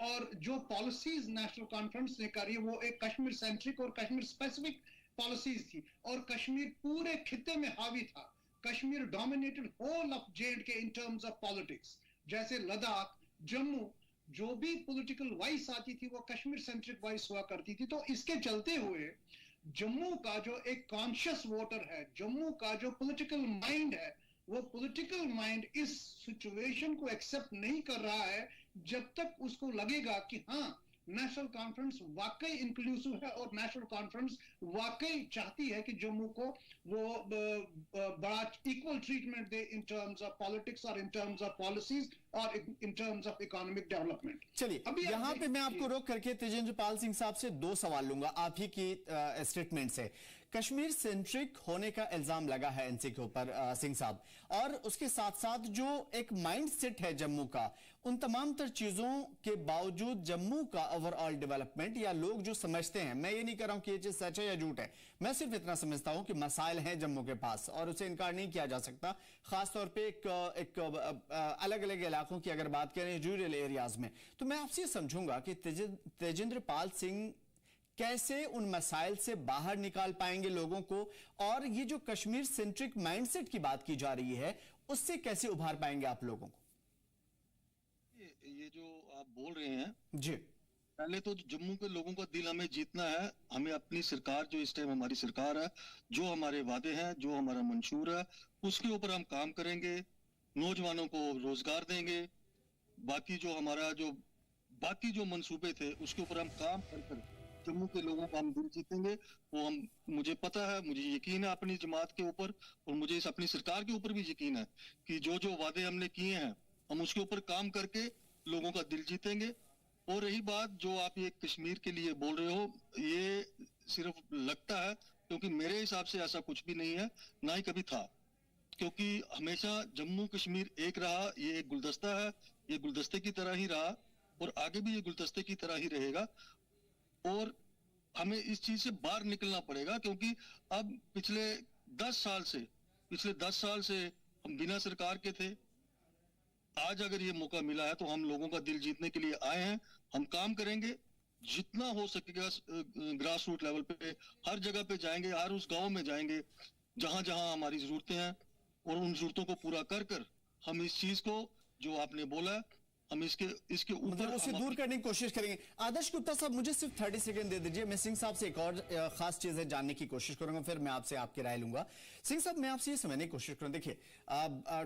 और जो पॉलिसीज नेशनल कॉन्फ्रेंस ने करी, वो एक कश्मीर सेंट्रिक और कश्मीर स्पेसिफिक पॉलिसीज थी, और कश्मीर पूरे खित्ते में हावी था। Kashmir dominated whole of J&K in terms of politics. जैसे लद्दाख, जम्मू, जो भी पॉलिटिकल वाइस आती थी वो कश्मीर सेंट्रिक वाइस हुआ करती थी। तो इसके चलते हुए जम्मू का जो एक कॉन्शियस वोटर है, जम्मू का जो पॉलिटिकल माइंड है, वो पॉलिटिकल माइंड इस सिचुएशन को एक्सेप्ट नहीं कर रहा है जब तक उसको लगेगा कि हाँ, नेशनल कॉन्फ्रेंस वाकई इंक्लूसिव है और नेशनल कॉन्फ्रेंस वाकई चाहती है कि जम्मू को वो बड़ा equal treatment they in terms of politics और इन टर्म्स ऑफ पॉलिसीज और इन टर्म्स ऑफ इकोनॉमिक डेवलपमेंट। चलिए, यहां पे मैं आपको रोक करके तेजेंद्र पाल सिंह साहब से दो सवाल लूंगा आप ही की स्टेटमेंट से। कश्मीर सेंट्रिक होने का इल्जाम लगा है एनसी के ऊपर सिंह साहब, और उसके साथ साथ जो एक माइंड सेट है जम्मू का, उन तमाम तर चीजों के बावजूद जम्मू का ओवरऑल डेवलपमेंट, या लोग जो समझते हैं, मैं ये नहीं कर रहा हूं कि ये चीज सच है या झूठ है, मैं सिर्फ इतना समझता हूं कि मसाइल हैं जम्मू के पास और उसे इनकार नहीं किया जा सकता। खासतौर पे एक अलग अलग इलाकों की अगर बात करें, रूरल एरियाज में, तो मैं आपसे समझूंगा कि तेजेंद्र पाल सिंह कैसे उन मसाइल से बाहर निकाल पाएंगे लोगों को, और ये जो कश्मीर सेंट्रिक माइंडसेट की बात की जा रही है, उससे कैसे उभार पाएंगे आप लोगों को? ये जो आप बोल रहे हैं जी, पहले तो जम्मू के लोगों का दिल हमें जीतना है। हमें अपनी सरकार, जो इस टाइम हमारी सरकार है, जो हमारे वादे हैं, जो हमारा मंशूर है, उसके ऊपर हम काम करेंगे, नौजवानों को रोजगार देंगे। बाकी जो मंसूबे थे उसके ऊपर हम काम कर जम्मू के लोगों का हम दिल जीतेंगे। वो मुझे पता है, मुझे यकीन है अपनी जमात के ऊपर, और मुझे अपनी सरकार के ऊपर भी यकीन है कि जो जो वादे हमने किए हैं, हम उसके ऊपर काम करके लोगों का दिल जीतेंगे। और रही बात जो आप ये कश्मीर के लिए बोल रहे हो, ये सिर्फ लगता है, क्योंकि मेरे हिसाब से ऐसा कुछ भी नहीं है, ना ही कभी था। क्योंकि हमेशा जम्मू कश्मीर एक रहा, ये एक गुलदस्ता है, ये गुलदस्ते की तरह ही रहा और आगे भी ये गुलदस्ते की तरह ही रहेगा। और हमें इस चीज से बाहर निकलना पड़ेगा, क्योंकि अब पिछले 10 साल से हम बिना सरकार के थे। आज अगर ये मौका मिला है तो हम लोगों का दिल जीतने के लिए आए हैं। हम काम करेंगे, जितना हो सकेगा ग्रास रूट लेवल पे, हर जगह पे जाएंगे, हर उस गांव में जाएंगे जहां जहां हमारी जरूरतें हैं, और उन जरूरतों को पूरा कर कर हम इस चीज को, जो आपने बोला, हम इसके ऊपर मतलब उसे दूर करने की कोशिश करेंगे। आदर्श गुप्ता साहब, मुझे सिर्फ 30 सेकंड दे दीजिए। मैं सिंह साहब से एक और खास चीजें जानने की कोशिश करूंगा, फिर मैं आपसे आपकी राय लूंगा। सिंह साहब, मैं आपसे ये समझने की कोशिश करूं, देखिए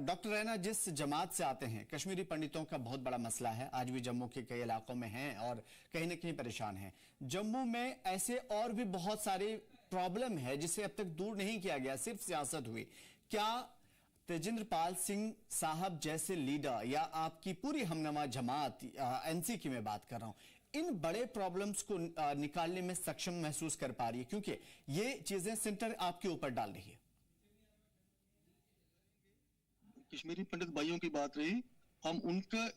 डॉक्टर रैना जिस जमात से आते हैं, कश्मीरी पंडितों का बहुत बड़ा मसला है, आज भी जम्मू के कई इलाकों में है और कहीं ना कहीं परेशान है। जम्मू में ऐसे और भी बहुत सारे प्रॉब्लम है जिसे अब तक दूर नहीं किया गया, सिर्फ सियासत हुई। क्या तेजिंद्र पाल सिंह साहब जैसे लीडर या आपकी पूरी हमनमा जमात, एनसी की मैं बात कर रहा हूं, इन बड़े प्रॉब्लम्स को निकालने में सक्षम महसूस कर पा रही है? क्योंकि ये चीजें सेंटर आपके ऊपर डाल रही है। कश्मीरी पंडित भाइयों की बात रही, हम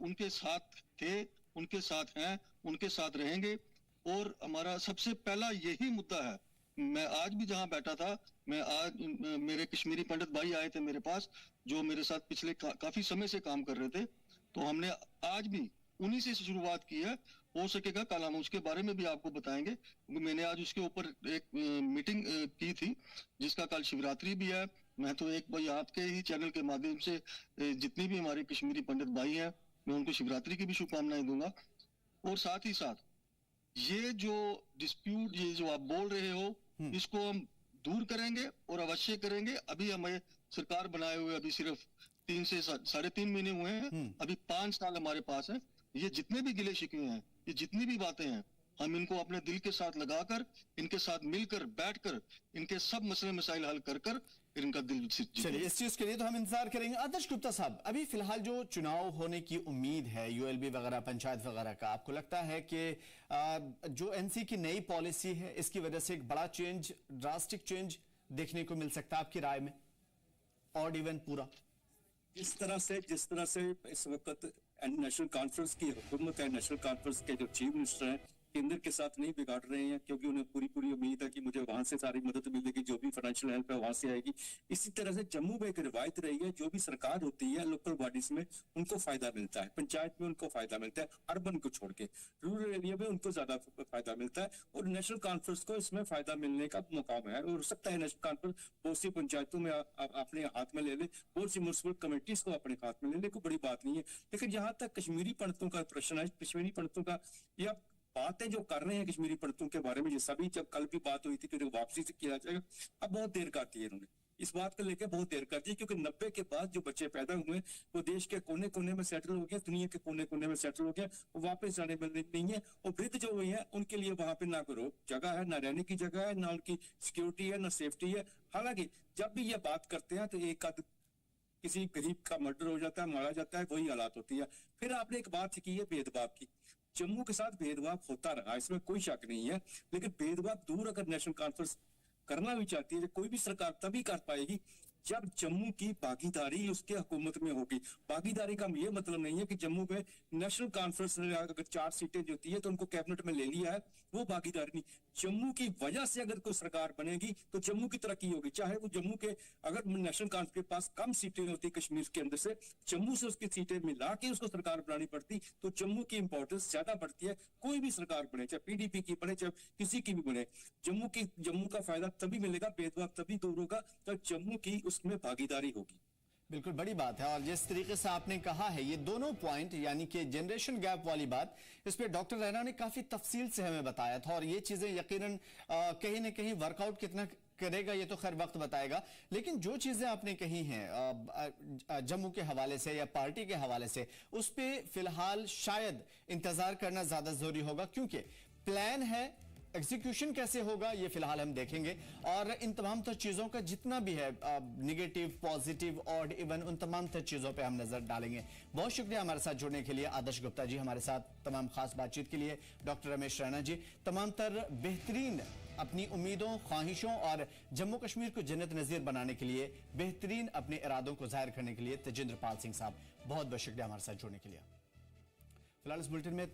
उनके साथ थे, उनके साथ हैं, उनके साथ रहेंगे। और हमारा सबसे पहला यही मुद्दा है। मैं आज भी जहां बैठा था, मैं आज मेरे कश्मीरी पंडित भाई आए थे मेरे पास, जो मेरे साथ पिछले काफी समय से काम कर रहे थे। तो हमने आज भी उन्हीं से शुरुआत की है। हो सकेगा कल हम उसके बारे में भी आपको बताएंगे, क्योंकि मैंने आज उसके ऊपर एक मीटिंग की थी, जिसका कल शिवरात्रि भी है। मैं तो एक भाई आपके ही चैनल के माध्यम से जितनी भी हमारे कश्मीरी पंडित भाई हैं, मैं उनको शिवरात्रि की भी शुभकामनाएं दूंगा। और साथ ही साथ ये जो डिस्प्यूट, ये जो आप बोल रहे हो, इसको हम दूर करेंगे और अवश्य करेंगे। अभी हमें सरकार बनाए हुए अभी सिर्फ 3 से 3.5 महीने हुए हैं, अभी 5 साल हमारे पास है। ये जितने भी गिले शिकवे हैं, ये जितनी भी बातें हैं, हम इनको अपने दिल के साथ लगाकर, इनके साथ मिलकर बैठकर, इनके सब मसले मसाइल हल कर फिर इनका दिल जीतेंगे। चलिए, इस चीज के लिए तो हम इंतजार करेंगे। आदर्श गुप्ता साहब, अभी फिलहाल जो चुनाव होने की उम्मीद है, यूएलबी वगैरह, पंचायत वगैरह का, आपको लगता है कि जो एनसी की नई पॉलिसी है, इसकी वजह से एक बड़ा चेंज, ड्रास्टिक चेंज देखने को मिल सकता है आपकी राय में? और इवन पूरा जिस तरह से इस वक्त नेशनल कॉन्फ्रेंस की हुकूमत है, नेशनल कॉन्फ्रेंस के जो चीफ मिनिस्टर हैं, केंद्र के साथ नहीं बिगाड़ रहे हैं, क्योंकि उन्हें पूरी उम्मीद है कि मुझे वहां से सारी मदद मिलेगी, जो भी फाइनेंशियल हेल्प है वहां से आएगी। इसी तरह से जम्मू में एक रिवायत रही है, जो भी सरकार होती है लोकल बॉडीज में उनको फायदा मिलता है, पंचायत में उनको फायदा मिलता है, अर्बन को छोड़ के रूरल एरिया में उनको ज्यादा फायदा मिलता है। और नेशनल कॉन्फ्रेंस को इसमें फायदा मिलने का मुकाम है। और हो सकता है नेशनल कॉन्फ्रेंस बहुत सी पंचायतों में अपने हाथ में ले ले, बहुत सी म्यूनिसिपल कमेटीज को अपने हाथ में ले ले, कोई बड़ी बात नहीं है। लेकिन जहां तक कश्मीरी पंडितों का प्रश्न है, कश्मीरी पंडितों का या बातें जो कर रहे हैं कश्मीरी पंडितों के बारे में, जैसा भी जब कल भी बात हुई थी कि वापसी से किया जाएगा, अब बहुत देर कर दी है इन्होंने, इस बात को लेकर बहुत देर कर दी। क्योंकि 90 के बाद जो बच्चे पैदा हुए वो देश के कोने कोने में सेटल हो गए, दुनिया के कोने कोने में सेटल हो गए, वो वापस जाने वाले नहीं है। और वृद्ध जो हुए हैं उनके लिए वहां पे ना कोई जगह है, ना रहने की जगह है, ना उनकी सिक्योरिटी है, ना सेफ्टी है। हालांकि जब भी ये बात करते हैं तो एक आध किसी गरीब का मर्डर हो जाता है, मारा जाता है, वही हालात होती है। फिर आपने एक बात की है भेदभाव की, जम्मू के साथ भेदभाव होता रहा, इसमें कोई शक नहीं है। लेकिन भेदभाव दूर अगर नेशनल कॉन्फ्रेंस करना भी चाहती है, कोई भी सरकार तभी कर पाएगी जब जम्मू की भागीदारी उसके हुकूमत में होगी। भागीदारी का ये मतलब नहीं है कि जम्मू में नेशनल कॉन्फ्रेंस ने अगर 4 सीटें जो है तो उनको कैबिनेट में ले लिया है, वो भागीदारी नहीं। जम्मू की वजह से अगर कोई सरकार बनेगी तो जम्मू की तरक्की होगी, चाहे वो जम्मू के अगर नेशनल कॉन्फ्रेंस के पास कम सीटें होती कश्मीर के अंदर से, जम्मू से उसकी सीटें मिला के उसको सरकार बनानी पड़ती तो जम्मू की इंपॉर्टेंस ज्यादा बढ़ती है। कोई भी सरकार बने, चाहे पीडीपी की बने, चाहे किसी की भी बने, जम्मू का फायदा तभी मिलेगा, भेदभाव तभी दूर होगा जब जम्मू की उसमें भागीदारी होगी। बिल्कुल बड़ी बात है। और जिस तरीके से आपने कहा है ये दोनों पॉइंट, यानी कि जनरेशन गैप वाली बात, इस पे डॉक्टर रैना ने काफी तफसील से हमें बताया था। और ये चीजें यकीनन कहीं ना कहीं वर्कआउट कितना करेगा ये तो खैर वक्त बताएगा। लेकिन जो चीजें आपने कही हैं जम्मू के हवाले से या पार्टी के हवाले से, उस पर फिलहाल शायद इंतजार करना ज्यादा जरूरी होगा, क्योंकि प्लान है, एग्जीक्यूशन कैसे होगा ये फिलहाल हम देखेंगे। और इन तमाम तर चीजों का जितना भी है नेगेटिव, पॉजिटिव, ऑड, इवन, उन तमाम तर चीजों पे हम नजर डालेंगे। बहुत शुक्रिया हमारे साथ जुड़ने के लिए आदर्श गुप्ता जी, हमारे साथ तमाम खास बातचीत के लिए डॉक्टर रमेश रैना जी, तमाम तर बेहतरीन अपनी उम्मीदों, ख्वाहिशों और जम्मू कश्मीर को जन्नत नजीर बनाने के लिए बेहतरीन अपने इरादों को जाहिर करने के लिए तेजिंद्र पाल सिंह साहब, बहुत बहुत शुक्रिया हमारे साथ जुड़ने के लिए। फिलहाल इस बुलेटिन में